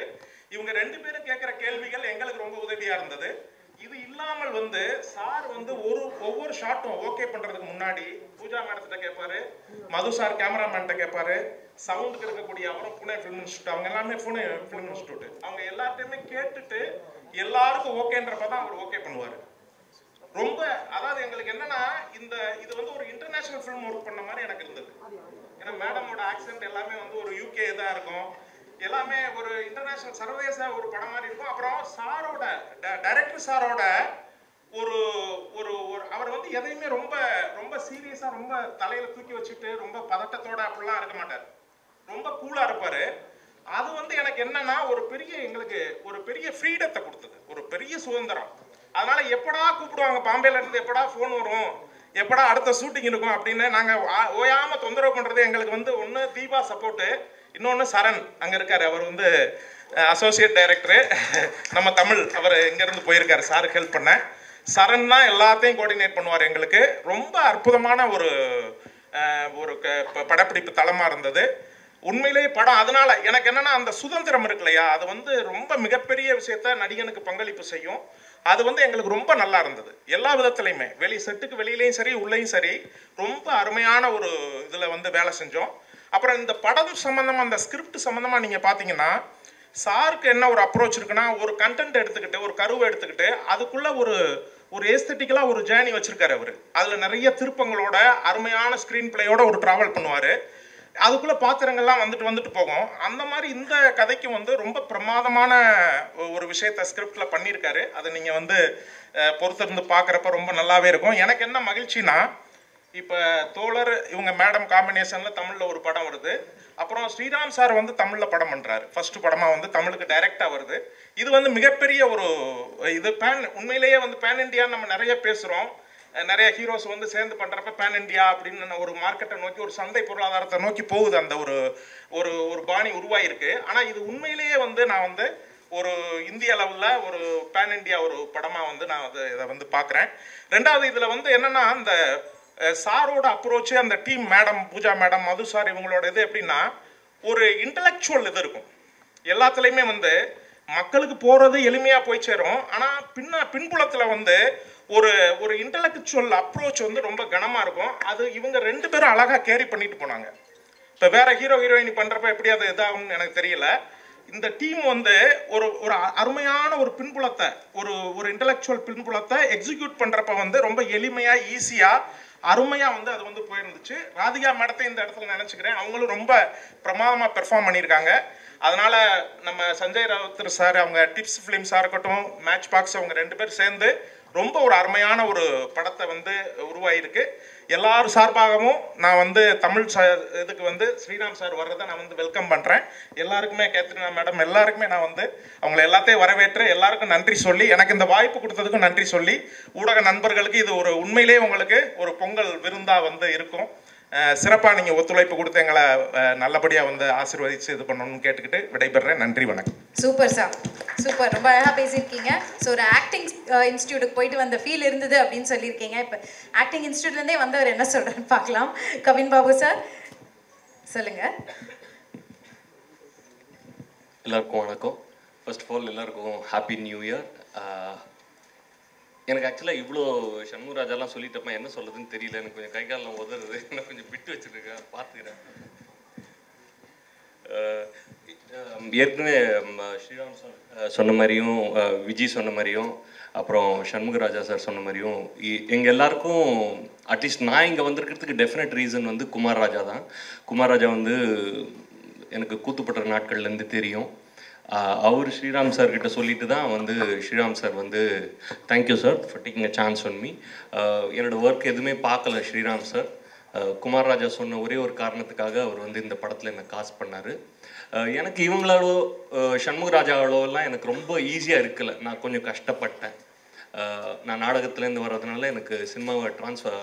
இவங்க 2 பேரும் கேட்குற கேள்விகள் எங்களுக்கு ரொம்ப உதவியாக இருந்தது. இது இல்லாமல் வந்து சார் வந்து ஒவ்வொரு ஷாட்டும் ஓகே பண்ணுறதுக்கு முன்னாடி பூஜா மேடத்திட்ட கேட்பாரு, மது சார் கேமராமேன்கிட்ட கேட்பாரு, சவுண்டுக்கு இருக்கக்கூடிய அவரும் புனே ஃபிலிம் இன்ஸ்டியூட், அவங்க எல்லாமே புனே ஃபிலிம் இன்ஸ்டியூட், அவங்க எல்லாத்தையுமே கேட்டுட்டு எல்லாருக்கும் ஓகேன்றப்ப தான் அவர் ஓகே பண்ணுவார். ரொம்ப அதாவது எங்களுக்கு என்னன்னா இது வந்து ஒரு இன்டர்நேஷனல் ஃபிலிம் ஒர்க் பண்ண மாதிரி எனக்கு இருந்தது. ஏன்னா மேடமோட ஆக்சென்ட் எல்லாமே வந்து ஒரு UK இதாக இருக்கும், எல்லாமே ஒரு இன்டர்நேஷனல் சர்வதேச ஒரு படம் மாதிரி இருக்கும். அப்புறம் சாரோட டைரக்டர் சாரோட ஒரு ஒரு அவர் வந்து எதையுமே ரொம்ப ரொம்ப சீரியஸா ரொம்ப தலையில தூக்கி வச்சுட்டு ரொம்ப பதட்டத்தோட அப்படிலாம் இருக்க மாட்டார். ரொம்ப கூலா இருப்பாரு. அது வந்து எனக்கு என்னன்னா எங்களுக்கு ஒரு பெரிய ஃப்ரீடத்தை கொடுத்தது, ஒரு பெரிய சுதந்திரம். அதனால எப்படா கூப்பிடுவாங்க பாம்பேல இருந்து, எப்படா ஃபோன் வரும், எப்படா அடுத்த ஷூட்டிங் இருக்கும் அப்படின்னு நாங்கள் ஓயாம தொந்தரவு பண்றது. எங்களுக்கு வந்து ஒன்று தீபா சப்போர்ட்டு, இன்னொன்று சரண் அங்கே இருக்காரு. அவர் வந்து அசோசியேட் டைரக்டரு நம்ம தமிழ், அவர் இங்கேருந்து போயிருக்காரு சாருக்கு ஹெல்ப் பண்ண. சரண் தான் எல்லாத்தையும் கோஆர்டினேட் பண்ணுவார். எங்களுக்கு ரொம்ப அற்புதமான ஒரு படப்பிடிப்பு தளமாக இருந்தது உண்மையிலேயே படம். அதனால எனக்கு என்னன்னா அந்த சுதந்திரம் இருக்கு இல்லையா, அது வந்து ரொம்ப மிகப்பெரிய விஷயத்த நடிகனுக்கு பங்களிப்பு செய்யும். அது வந்து எங்களுக்கு ரொம்ப நல்லா இருந்தது எல்லா விதத்துலையுமே. செட்டுக்கு வெளியிலையும் சரி உள்ளேயும் சரி ரொம்ப அருமையான ஒரு இதில் வந்து வேலை செஞ்சோம். அப்புறம் இந்த படம் சம்மந்தமாக அந்த ஸ்கிரிப்ட் சம்மந்தமாக நீங்கள் பார்த்தீங்கன்னா சாருக்கு என்ன ஒரு அப்ரோச் இருக்குன்னா, ஒரு கண்டென்ட் எடுத்துக்கிட்டு ஒரு கருவை எடுத்துக்கிட்டு அதுக்குள்ளே ஒரு ஏஸ்தட்டிக்கலாக ஒரு ஜேர்னி வச்சுருக்காரு அவர். அதில் நிறைய திருப்பங்களோட அருமையான ஸ்க்ரீன் பிளேயோட ஒரு ட்ராவல் பண்ணுவார். அதுக்குள்ளே பாத்திரங்கள்லாம் வந்துட்டு போகும். அந்த மாதிரி இந்த கதைக்கு வந்து ரொம்ப பிரமாதமான ஒரு விஷயத்த ஸ்கிரிப்டில் பண்ணியிருக்காரு. அதை நீங்கள் வந்து பொறுத்திருந்து பார்க்குறப்ப ரொம்ப நல்லாவே இருக்கும். எனக்கு என்ன மகிழ்ச்சினா, இப்போ தோழர் இவங்க மேடம் காம்பினேஷனில் தமிழில் ஒரு படம் வருது. அப்புறம் ஸ்ரீராம் சார் வந்து தமிழில் படம் பண்ணுறாரு. ஃபர்ஸ்ட் படமாக வந்து தமிழுக்கு டைரெக்டாக வருது. இது வந்து மிகப்பெரிய ஒரு இது உண்மையிலேயே வந்து பேன் இண்டியா நம்ம நிறைய பேசுகிறோம். நிறைய ஹீரோஸ் வந்து சேர்ந்து பண்ணுறப்ப பேன் இண்டியா அப்படின்னு ஒரு மார்க்கெட்டை நோக்கி ஒரு சந்தை பொருளாதாரத்தை நோக்கி போகுது. அந்த ஒரு பாணி உருவாயிருக்கு. ஆனால் இது உண்மையிலேயே வந்து நான் வந்து ஒரு இந்திய லெவலில் ஒரு பேன் இண்டியா ஒரு படமாக வந்து நான் இதை வந்து பார்க்குறேன். ரெண்டாவது இதில் வந்து என்னென்னா, அந்த சாரோட அப்ரோச்சு, அந்த டீம் மேடம் பூஜா மேடம் மது சார் இவங்களோட இது எப்படின்னா, ஒரு இன்டலெக்சுவல் இது இருக்கும் எல்லாத்துலேயுமே. வந்து மக்களுக்கு போகிறது எளிமையாக போய் சேரும். ஆனால் பின்புலத்தில் வந்து ஒரு இன்டலெக்சுவல் அப்ரோச் வந்து ரொம்ப கனமாக இருக்கும். அது இவங்க 2 பேரும் அழகாக கேரி பண்ணிட்டு போனாங்க. இப்போ வேற ஹீரோயினி பண்ணுறப்ப எப்படி அது இதாகும்னு எனக்கு தெரியல. இந்த டீம் வந்து ஒரு அருமையான ஒரு பின்புலத்தை ஒரு இன்டலெக்சுவல் பின்புலத்தை எக்ஸிக்யூட் பண்ணுறப்ப வந்து ரொம்ப எளிமையாக ஈஸியாக அருமையாக வந்து அது வந்து போயிருந்துச்சு. ராதிகா மேடத்தை இந்த இடத்துல நினச்சிக்கிறேன். அவங்களும் ரொம்ப பிரமாதமாக பெர்ஃபார்ம் பண்ணியிருக்காங்க. அதனால் நம்ம சஞ்சய் ராவுத்தர் சார், அவங்க டிப்ஸ் ஃபிலிம்ஸாக இருக்கட்டும், மேட்ச் பாக்ஸ், அவங்க 2 பேர் சேர்ந்து ரொம்ப ஒரு அருமையான ஒரு படத்தை வந்து உருவாயிருக்கு. எல்லாரும் சார்பாகவும் நான் வந்து தமிழ் இதுக்கு வந்து ஸ்ரீராம் சார் வர்றதை நான் வந்து வெல்கம் பண்ணுறேன். எல்லாருக்குமே கேத்ரினா மேடம் எல்லாருக்குமே நான் வந்து அவங்கள எல்லாத்தையும் வரவேற்று எல்லாருக்கும் நன்றி சொல்லி, எனக்கு இந்த வாய்ப்பு கொடுத்ததுக்கும் நன்றி சொல்லி, ஊடக நண்பர்களுக்கு இது ஒரு உண்மையிலேயே உங்களுக்கு ஒரு பொங்கல் விருந்தாக வந்து இருக்கும். சிறப்பாக நீங்கள் ஒத்துழைப்பு கொடுத்து எங்களை நல்லபடியாக வந்து ஆசீர்வதித்து இது பண்ணணும்னு கேட்டுக்கிட்டு விடைபெறேன். நன்றி, வணக்கம். Super sir, super. ரொம்ப அழகாக பேசியிருக்கீங்க. ஸோ ஒரு ஆக்டிங் இன்ஸ்டியூட்டுக்கு போயிட்டு வந்த ஃபீல் இருந்தது அப்படின்னு சொல்லியிருக்கீங்க. இப்போ ஆக்டிங் இன்ஸ்டியூட்லேருந்தே வந்தவர் என்ன சொல்கிறேன்னு பார்க்கலாம். கவின் பாபு சார் சொல்லுங்கள். எல்லாருக்கும் வணக்கம். ஃபர்ஸ்ட் ஆஃப் ஆல் எல்லாருக்கும் ஹாப்பி நியூ இயர். எனக்கு ஆக்சுவலாக இவ்வளோ சண்முகராஜாலாம் சொல்லிட்டப்ப என்ன சொல்கிறதுன்னு தெரியல. எனக்கு கொஞ்சம் கை காலெலாம் உதறது, நான் கொஞ்சம் விட்டு வச்சுருக்கேன், பார்த்துக்கிறேன். ஏற்கனவே ஸ்ரீராம் சார் சொன்ன மாதிரியும், விஜய் சொன்ன மாதிரியும், அப்புறம் சண்முகராஜா சார் சொன்ன மாதிரியும், எங்கள் எல்லாருக்கும் அட்லீஸ்ட் நான் இங்கே வந்திருக்கிறதுக்கு டெஃபினட் ரீசன் வந்து குமார் ராஜா தான். குமார் ராஜா வந்து எனக்கு கூத்துப்பட்ட நாட்கள்லேருந்து தெரியும். அவர் ஸ்ரீராம் சார் கிட்ட சொல்லிட்டு தான் வந்து ஸ்ரீராம் சார் வந்து thank you sir for taking a chance on me. என்னோடய ஒர்க் எதுவுமே பார்க்கல ஸ்ரீராம் சார். குமார் ராஜா சொன்ன ஒரே ஒரு காரணத்துக்காக அவர் வந்து இந்த படத்தில் என்னை காஸ்ட் பண்ணார். எனக்கு இவங்களோட சண்முகராஜாவோடலாம் எனக்கு ரொம்ப ஈஸியாக இருக்கலை, நான் கொஞ்சம் கஷ்டப்பட்டேன். நான் நாடகத்துலேருந்து வர்றதுனால எனக்கு சினிமாவை ட்ரான்ஸ்ஃபர்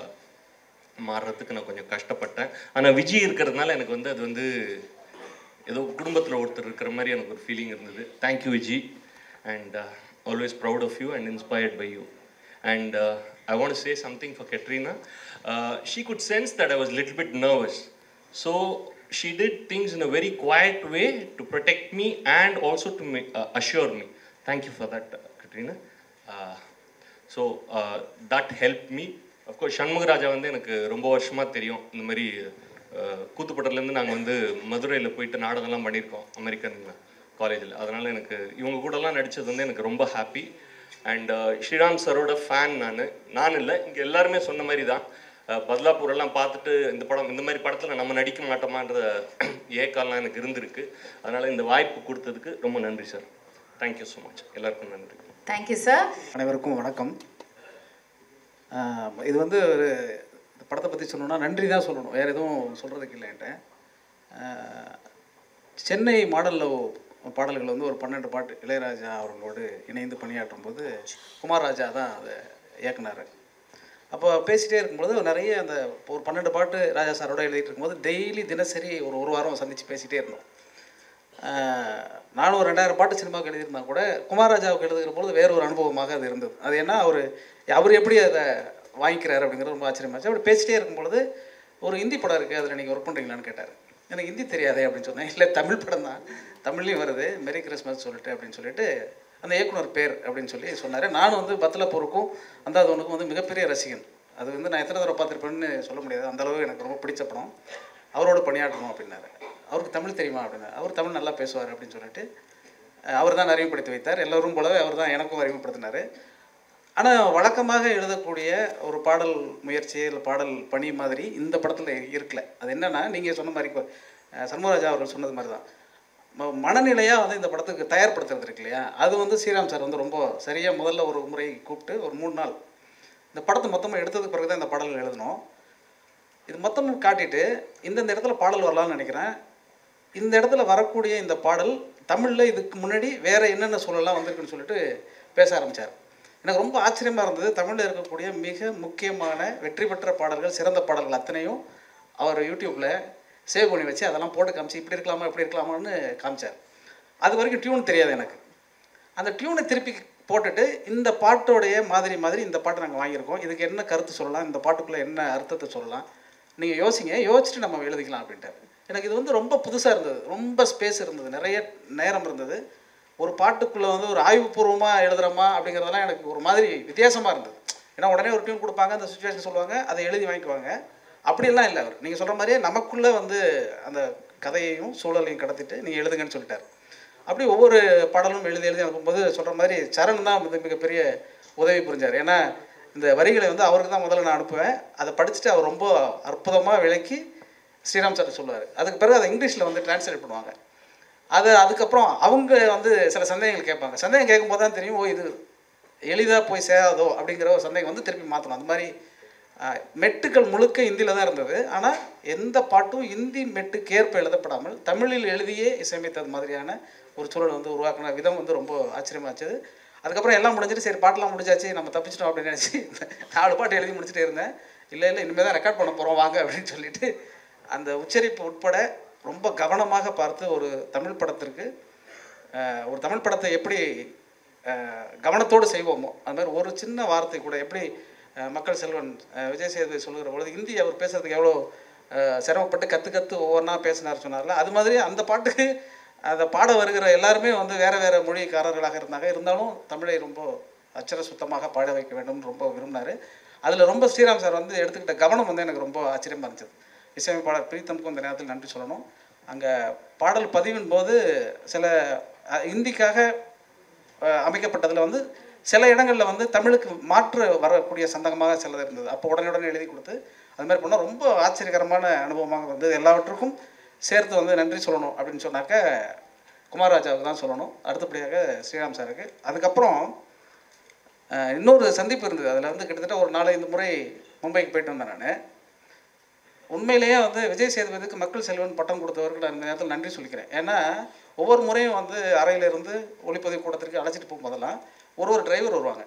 மாறுறதுக்கு நான் கொஞ்சம் கஷ்டப்பட்டேன். ஆனால் விஜய் இருக்கிறதுனால எனக்கு வந்து அது வந்து ஏதோ குடும்பத்தில் ஒருத்தர் இருக்கிற மாதிரி எனக்கு ஒரு ஃபீலிங் இருந்தது. Thank you Viji, and always proud of you and inspired by you. And I want to say something for Katrina. She could sense that I was a little bit nervous. So she did things in a very quiet way to protect me and also to assure me. Thank you for that, Katrina. That helped me. Of course, Shanmugha Raja வந்து எனக்கு ரொம்ப வருஷமாக தெரியும். இந்த மாதிரி கூத்துப்பட்டிலேருந்து நாங்கள் வந்து மதுரையில் போயிட்டு நாடகம்லாம் பண்ணியிருக்கோம் அமெரிக்கன் காலேஜில். அதனால் எனக்கு இவங்க கூடலாம் நடித்தது வந்து எனக்கு ரொம்ப ஹாப்பி. அண்ட் ஸ்ரீராம் சரோட ஃபேன் நான் இல்லை, இங்கே எல்லாருமே சொன்ன மாதிரி தான். பத்லாப்பூரெல்லாம் பார்த்துட்டு இந்த மாதிரி படத்தில் நம்ம நடிக்க மாட்டோமான்ற ஏக்கால்லாம் எனக்கு இருந்திருக்கு. அதனால் இந்த வாய்ப்பு கொடுத்ததுக்கு ரொம்ப நன்றி சார். Thank you so much. எல்லாருக்கும் நன்றி. Thank you sir. அனைவருக்கும் வணக்கம். இது வந்து ஒரு படத்தை பற்றி சொல்லணும்னா நன்றி தான் சொல்லணும், வேறு எதுவும் சொல்கிறதுக்கு இல்லைன்ட்டு. சென்னை மாடலில் பாடல்கள் வந்து ஒரு 12 பாட்டு இளையராஜா அவர்களோடு இணைந்து பணியாற்றும் போது குமார் ராஜா தான் அதை இயக்குனார். அப்போ பேசிகிட்டே இருக்கும்போது நிறைய அந்த ஒரு 12 பாட்டு ராஜா சாரோட எழுதிட்டு இருக்கும்போது டெய்லி தினசரி ஒரு வாரம் சந்தித்து பேசிகிட்டே இருந்தோம். நானும் ஒரு 2000 பாட்டு சினிமாவுக்கு எழுதியிருந்தா கூட குமார் ராஜாவுக்கு எழுதுகிற பொழுது வேறு ஒரு அனுபவமாக அது இருந்தது. அது என்ன அவர் எப்படி அதை வாங்கிக்கிறாரு அப்படிங்கிறது ரொம்ப ஆச்சரியமாச்சு. அப்படி பேசிகிட்டே இருக்கும்பொழுது ஒரு ஹிந்தி படம் இருக்குது, அதில் நீங்கள் ஒர்க் பண்ணுறீங்களான்னு கேட்டார். எனக்கு ஹிந்தி தெரியாதே அப்படின்னு சொன்னேன். இல்லை, தமிழ் படம் தான், தமிழ்லேயும் வருது, மேரி கிறிஸ்மஸ் அப்படின்னு சொல்லிட்டு அந்த இயக்குனர் பேர் அப்படின்னு சொல்லி சொன்னார். நானும் வந்து பத்லாப்பூருக்கும் அந்தாதவனுக்கும் வந்து மிகப்பெரிய ரசிகன். அது வந்து நான் எத்தனை தடவை பார்த்துருப்பேன்னு சொல்ல முடியாது, அந்தளவு எனக்கு ரொம்ப பிடிச்ச படம். அவரோட பணியாற்றணும் அப்படின்னாரு. அவருக்கு தமிழ் தெரியுமா அப்படின்னா, அவர் தமிழ் நல்லா பேசுவார் அப்படின்னு சொல்லிட்டு அவர் தான் அறிமுகப்படுத்தி வைத்தார். எல்லோரும் போலவே அவர் தான் எனக்கும் அறிமுகப்படுத்தினார். ஆனால் வழக்கமாக எழுதக்கூடிய ஒரு பாடல் முயற்சி இல்லை பாடல் பணி மாதிரி இந்த படத்தில் இருக்கல. அது என்னென்னா, நீங்கள் சொன்ன மாதிரி சண்முகராஜா அவர்கள் சொன்னது மாதிரி தான் மனநிலையாக வந்து இந்த படத்துக்கு தயார்படுத்துறது இருக்கு இல்லையா, அது வந்து ஸ்ரீராம் சார் வந்து ரொம்ப சரியாக முதல்ல ஒரு முறை கூப்பிட்டு ஒரு 3 நாள் இந்த படத்தை மொத்தமாக எடுத்ததுக்கு பிறகு தான் இந்த பாடல் எழுதணும். இது மொத்தமும் காட்டிட்டு இந்தந்த இடத்துல பாடல் வரலான்னு நினைக்கிறேன். இந்த இடத்துல வரக்கூடிய இந்த பாடல் தமிழில் இதுக்கு முன்னாடி வேறு என்னென்ன சூழலாம் வந்திருக்குன்னு சொல்லிட்டு பேச ஆரம்பித்தார். எனக்கு ரொம்ப ஆச்சரியமாக இருந்தது. தமிழில் இருக்கக்கூடிய மிக முக்கியமான வெற்றி பெற்ற பாடல்கள், சிறந்த பாடல்கள் அத்தனையும் அவர் யூடியூப்பில் சேவ் பண்ணி வச்சு அதெல்லாம் போட்டு காமிச்சு இப்படி இருக்கலாமா இப்படி இருக்கலாமான்னு காமிச்சார். அது வரைக்கும் டியூன் தெரியாது எனக்கு. அந்த டியூனை திருப்பி போட்டுட்டு இந்த பாட்டோடைய மாதிரி இந்த பாட்டை நாங்கள் வாங்கியிருக்கோம், இதுக்கு என்ன கருத்து சொல்லலாம், இந்த பாட்டுக்குள்ளே என்ன அர்த்தத்தை சொல்லலாம், நீங்கள் யோசிச்சுட்டு நம்ம எழுதிக்கலாம் அப்படின்ட்டார். எனக்கு இது வந்து ரொம்ப புதுசாக இருந்தது, ரொம்ப ஸ்பேஸ் இருந்தது, நிறைய நேரம் இருந்தது. ஒரு பாட்டுக்குள்ளே வந்து ஒரு ஆய்வுபூர்வமாக எழுதுகிறோமா அப்படிங்கிறதெல்லாம் எனக்கு ஒரு மாதிரி வித்தியாசமாக இருந்தது. ஏன்னா உடனே ஒரு டியூன் கொடுப்பாங்க, அந்த சுச்சுவேஷன் சொல்லுவாங்க, அதை எழுதி வாங்கிக்குவாங்க. அப்படியெல்லாம் இல்லை. அவர் நீங்கள் சொல்கிற மாதிரியே நமக்குள்ளே வந்து அந்த கதையையும் சூழலையும் கடத்திட்டு நீங்கள் எழுதுங்கன்னு சொல்லிட்டார். அப்படி ஒவ்வொரு பாடலும் எழுதி அனுப்பும்போது சொல்கிற மாதிரி சரண் தான் வந்து மிகப்பெரிய உதவி புரிஞ்சார். ஏன்னா இந்த வரிகளை வந்து அவருக்கு தான் முதல்ல நான் அனுப்புவேன், அதை படிச்சுட்டு அவர் ரொம்ப அற்புதமாக விளக்கி ஸ்ரீராம் சார் சொல்லுவார். அதுக்கு பிறகு அதை இங்கிலீஷில் வந்து டிரான்ஸ்லேட் பண்ணுவாங்க. அதுக்கப்புறம் அவங்க வந்து சில சந்தேகங்கள் கேட்பாங்க. சந்தேகம் கேட்கும்போது தான் தெரியும், இது எளிதாக போய் சேராதோ அப்படிங்கிற ஒரு சந்தேகம் வந்து திருப்பி மாற்றணும். அந்த மாதிரி மெட்டுக்கள் முழுக்க ஹிந்தியில் தான் இருந்தது. ஆனால் எந்த பாட்டும் ஹிந்தி மெட்டுக்கு ஏற்ப எழுதப்படாமல் தமிழில் எழுதியே இசையமைத்தது மாதிரியான ஒரு சூழல் வந்து உருவாக்கின விதம் வந்து ரொம்ப ஆச்சரியமாச்சது. அதுக்கப்புறம் எல்லாம் முடிஞ்சிட்டு சரி பாட்டெலாம் முடிஞ்சாச்சு நம்ம தப்பிச்சிட்டோம் அப்படின்னு நினச்சி 4 பாட்டு எழுதி முடிச்சுட்டே இருந்தேன். இல்லை இனிமேல் தான் ரெக்கார்ட் பண்ண போகிறோம் வாங்க அப்படின்னு சொல்லிட்டு அந்த உச்சரிப்பு உட்பட ரொம்ப கவனமாக பார்த்து ஒரு தமிழ் படத்திற்கு ஒரு தமிழ் படத்தை எப்படி கவனத்தோடு செய்வோமோ அது மாதிரி ஒரு சின்ன வார்த்தை கூட எப்படி மக்கள் செல்வன் விஜய் சேதுபதி சொல்லுகிற பொழுது ஹிந்தி அவர் பேசுகிறதுக்கு எவ்வளோ சிரமப்பட்டு கற்று ஒவ்வொன்றா பேசினார் சொன்னார்ல, அது மாதிரி அந்த பாட்டுக்கு அதை பாட வருகிற எல்லாருமே வந்து வேறு மொழிக்காரர்களாக இருந்தாலும் தமிழை ரொம்ப அச்சர சுத்தமாக பாட வைக்க வேண்டும்னு ரொம்ப விரும்பினார். அதில் ரொம்ப ஸ்ரீராம் சார் வந்து எடுத்துக்கிட்ட கவனம் வந்து எனக்கு ரொம்ப ஆச்சரியமாக இருந்துச்சு. இசையமைப்பாளர் பிரீத்தமுக்கும் இந்த நேரத்தில் நன்றி சொல்லணும். அங்கே பாடல் பதிவின் போது சில ஹிந்திக்காக அமைக்கப்பட்டதில் வந்து சில இடங்களில் வந்து தமிழுக்கு மாற்று வரக்கூடிய சந்தகமாக சிலது இருந்தது. அப்போ உடனே எழுதி கொடுத்து அது மாதிரி பண்ணால் ரொம்ப ஆச்சரியகரமான அனுபவமாக இருந்தது. எல்லாவற்றுக்கும் சேர்த்து வந்து நன்றி சொல்லணும் அப்படின்னு சொன்னாக்க குமார் ராஜாவுக்கு தான் சொல்லணும், அடுத்தபடியாக ஸ்ரீராம் சாருக்கு. அதுக்கப்புறம் இன்னொரு சந்திப்பு இருந்தது. அதில் வந்து கிட்டத்தட்ட ஒரு 4-5 முறை மும்பைக்கு போயிட்டு வந்தேன் நான். உண்மையிலேயே வந்து விஜய் சேதுபதிக்கு மக்கள் செல்வன் பட்டம் கொடுத்தவருக்கு நான் இந்த நேரத்தில் நன்றி சொல்லிக்கிறேன். ஏன்னா ஒவ்வொரு முறையும் வந்து அறையிலிருந்து ஒளிப்பதிவு கூடத்திற்கு அழைச்சிட்டு போகும்போதெல்லாம் ஒரு டிரைவர் வருவாங்க.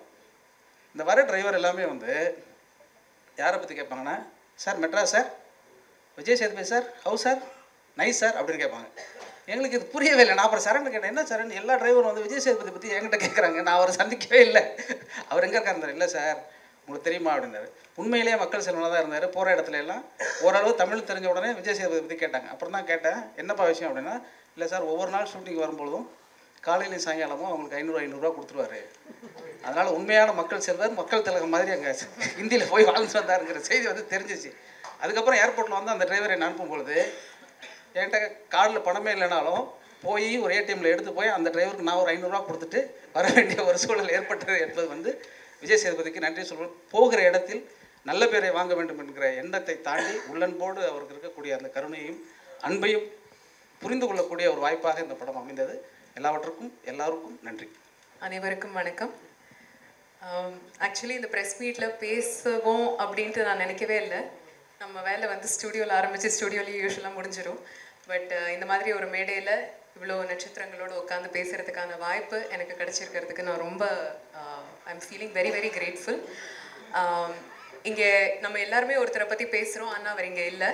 இந்த வர டிரைவர் எல்லாமே வந்து யாரை பற்றி கேட்பாங்கன்னா, sir Madras sir, Vijay Sethupathi sir, how sir, nice sir அப்படின்னு கேட்பாங்க. எங்களுக்கு இது புரியவே இல்லை. நான் அப்புறம் சரண் கேட்டேன், என்ன சரண் எல்லா டிரைவரும் வந்து விஜய் சேதுபதி பற்றி என்கிட்ட கேட்குறாங்க, நான் அவரை சந்திக்கவே இல்லை, அவர் எங்கே இருக்காரு? இல்லை சார் உங்களுக்கு தெரியுமா அப்படின்னாரு. உண்மையிலேயே மக்கள் செல்வனாக தான் இருந்தார். போகிற இடத்துல எல்லாம் ஓரளவு தமிழ் தெரிஞ்ச உடனே விஜய் சேதுபதி பற்றி கேட்டாங்க. அப்புறம் தான் கேட்டேன், என்னப்பா விஷயம் அப்படின்னா, இல்லை சார் ஒவ்வொரு நாள் ஷூட்டிங் வரும்பொழுதும் காலையிலையும் சாயங்காலமும் அவங்களுக்கு 500 கொடுத்துருவாரு. அதனால் உண்மையான மக்கள் செல்வர், மக்கள் திலகம் மாதிரி அங்கே ஹிந்தியில் போய் வாழ்ந்து வந்தாருங்கிற செய்தி வந்து தெரிஞ்சிச்சு. அதுக்கப்புறம் ஏர்போர்ட்டில் வந்து அந்த டிரைவரை என்ன அனுப்பும் பொழுது என்கிட்ட கார்டில் பணமே இல்லைனாலும் போய் ஒரு ஏடிஎம்மில் எடுத்து போய் அந்த டிரைவருக்கு நான் ஒரு 500 கொடுத்துட்டு வர வேண்டிய ஒரு சூழல் ஏற்பட்டது என்பது வந்து விஜய் சேதுபதிக்கு நன்றி சொல்வேன். போகிற இடத்தில் நல்ல பேரை வாங்க வேண்டும் என்கிற எண்ணத்தை தாண்டி உள்ளன்போடு அவருக்கு இருக்கக்கூடிய அந்த கருணையும் அன்பையும் புரிந்து கொள்ளக்கூடிய ஒரு வாய்ப்பாக இந்த படம் அமைந்தது. எல்லாவற்றுக்கும் எல்லாருக்கும் நன்றி. அனைவருக்கும் வணக்கம். ஆக்சுவலி இந்த ப்ரெஸ் மீட்டில் பேசுவோம் அப்படின்ட்டு நான் நினைக்கவே இல்லை. நம்ம வேலை வந்து ஸ்டுடியோவில் ஆரம்பித்து ஸ்டுடியோலேயே யூஸ்வலாக முடிஞ்சிடும். பட் இந்த மாதிரி ஒரு மேடையில் இவ்வளோ நட்சத்திரங்களோடு உட்காந்து பேசுகிறதுக்கான வாய்ப்பு எனக்கு கிடச்சிருக்கிறதுக்கு நான் ரொம்ப I'm feeling very very grateful. இங்கே நம்ம எல்லாருமே ஒருத்தரை பற்றி பேசுகிறோம், ஆனால் அவர் இங்கே இல்லை.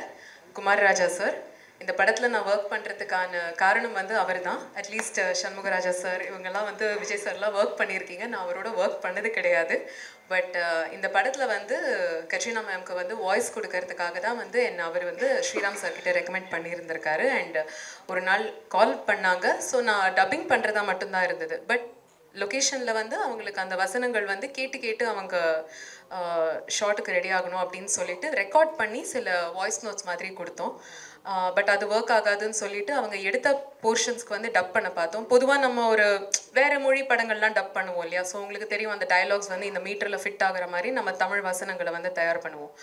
குமார் ராஜா சார். இந்த படத்தில் நான் ஒர்க் பண்ணுறதுக்கான காரணம் வந்து அவர் தான். அட்லீஸ்ட் சண்முகராஜா சார் இவங்கெல்லாம் வந்து விஜய் சார்லாம் ஒர்க் பண்ணியிருக்கீங்க, நான் அவரோட ஒர்க் பண்ணது கிடையாது. பட் இந்த படத்தில் வந்து கட்ரினா மேம்க்கு வந்து வாய்ஸ் கொடுக்கறதுக்காக தான் வந்து அவர் வந்து ஸ்ரீராம் சார்கிட்ட ரெக்கமெண்ட் பண்ணியிருந்திருக்காரு. அண்ட் ஒரு நாள் கால் பண்ணாங்க. ஸோ நான் டப்பிங் பண்ணுறதா மட்டும்தான் இருந்தது. பட் லொக்கேஷனில் வந்து அவங்களுக்கு அந்த வசனங்கள் வந்து கேட்டு அவங்க ஷார்ட்டுக்கு ரெடி ஆகணும் அப்படின்னு சொல்லிட்டு ரெக்கார்ட் பண்ணி சில வாய்ஸ் நோட்ஸ் மாதிரி கொடுத்தோம். பட் அது ஒர்க் ஆகாதுன்னு சொல்லிட்டு அவங்க எடுத்த போர்ஷன்ஸ்க்கு வந்து டப் பண்ண பார்த்தோம். பொதுவாக நம்ம ஒரு வேறு மொழி படங்கள்லாம் டப் பண்ணுவோம் இல்லையா? ஸோ உங்களுக்கு தெரியும் அந்த டயலாக்ஸ் வந்து இந்த மீட்டரில் ஃபிட் ஆகிற மாதிரி நம்ம தமிழ் வசனங்களை வந்து தயார் பண்ணுவோம்.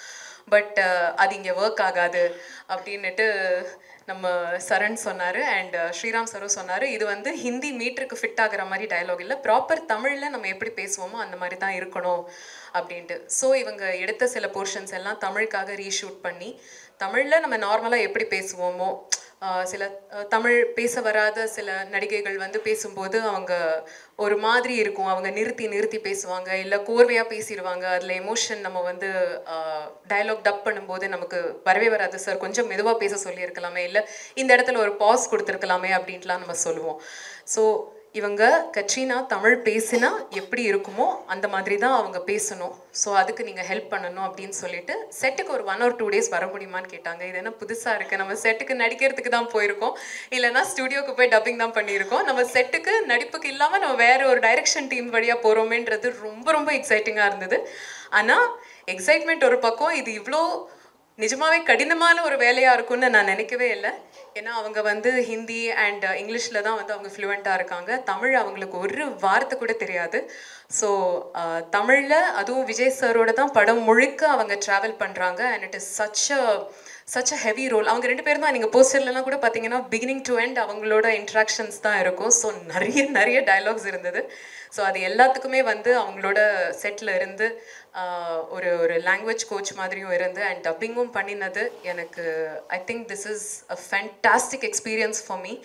பட் அது இங்கே ஒர்க் ஆகாது அப்படின்னுட்டு நம்ம சரண் சொன்னார். அண்ட் ஸ்ரீராம் சரும் சொன்னார், இது வந்து ஹிந்தி மீட்டருக்கு ஃபிட் ஆகிற மாதிரி டயலாக் இல்லை, ப்ராப்பர் தமிழில் நம்ம எப்படி பேசுவோமோ அந்த மாதிரி தான் இருக்கணும் அப்படின்ட்டு. ஸோ இவங்க எடுத்த சில போர்ஷன்ஸ் எல்லாம் தமிழுக்காக ரீஷூட் பண்ணி தமிழில் நம்ம நார்மலாக எப்படி பேசுவோமோ, சில தமிழ் பேச வராத சில நடிகைகள் வந்து பேசும்போது அவங்க ஒரு மாதிரி இருக்கும், அவங்க நிறுத்தி பேசுவாங்க, இல்லை கோர்வையாக பேசிடுவாங்க. அதில் எமோஷன் நம்ம வந்து டயலாக் டப் பண்ணும்போது நமக்கு வரவே வராது, சார் கொஞ்சம் மெதுவாக பேச சொல்லியிருக்கலாமே, இல்லை இந்த இடத்துல ஒரு பாஸ் கொடுத்துருக்கலாமே அப்படின்ட்டுலாம் நம்ம சொல்லுவோம். ஸோ இவங்க கட்ரினா தமிழ் பேசினா எப்படி இருக்குமோ அந்த மாதிரி தான் அவங்க பேசணும். ஸோ அதுக்கு நீங்கள் ஹெல்ப் பண்ணணும் அப்படின்னு சொல்லிட்டு செட்டுக்கு ஒரு 1 or 2 days வர முடியுமான்னு கேட்டாங்க. இது என்ன புதுசாக இருக்குது, நம்ம செட்டுக்கு நடிக்கிறதுக்கு தான் போயிருக்கோம், இல்லைனா ஸ்டுடியோக்கு போய் டப்பிங் தான் பண்ணியிருக்கோம், நம்ம செட்டுக்கு நடிப்புக்கு இல்லாமல் நம்ம வேறு ஒரு டைரக்ஷன் டீம் வழியாக போகிறோமேன்றது ரொம்ப இக்ஸைட்டிங்காக இருந்தது. ஆனால் எக்ஸைட்மெண்ட் ஒரு பக்கம், இது இவ்வளோ நிஜமாவே கடினமான ஒரு வேலையாக இருக்கும்னு நான் நினைக்கவே இல்லை. ஏன்னா அவங்க வந்து ஹிந்தி அண்ட் இங்கிலீஷில் தான் வந்து அவங்க ஃப்ளூவெண்ட்டாக இருக்காங்க. தமிழ் அவங்களுக்கு ஒரு வார்த்தை கூட தெரியாது. ஸோ தமிழில் அதுவும் விஜய் சாரோட தான் படம் முழுக்க அவங்க ட்ராவல் பண்ணுறாங்க. And it is such a heavy role. அவங்க 2 பேரும் தான் நீங்கள் போஸ்டர்லாம் கூட பார்த்தீங்கன்னா பிகினிங் டு எண்ட் அவங்களோட இன்ட்ராக்ஷன்ஸ் தான் இருக்கும். ஸோ நிறைய டயலாக்ஸ் இருந்தது. ஸோ அது எல்லாத்துக்குமே வந்து அவங்களோட செட்டில் இருந்து ஒரு லாங்குவேஜ் கோச் மாதிரியும் இருந்து அண்ட் டப்பிங்கும் பண்ணினது எனக்கு I think this is a fantastic experience for me.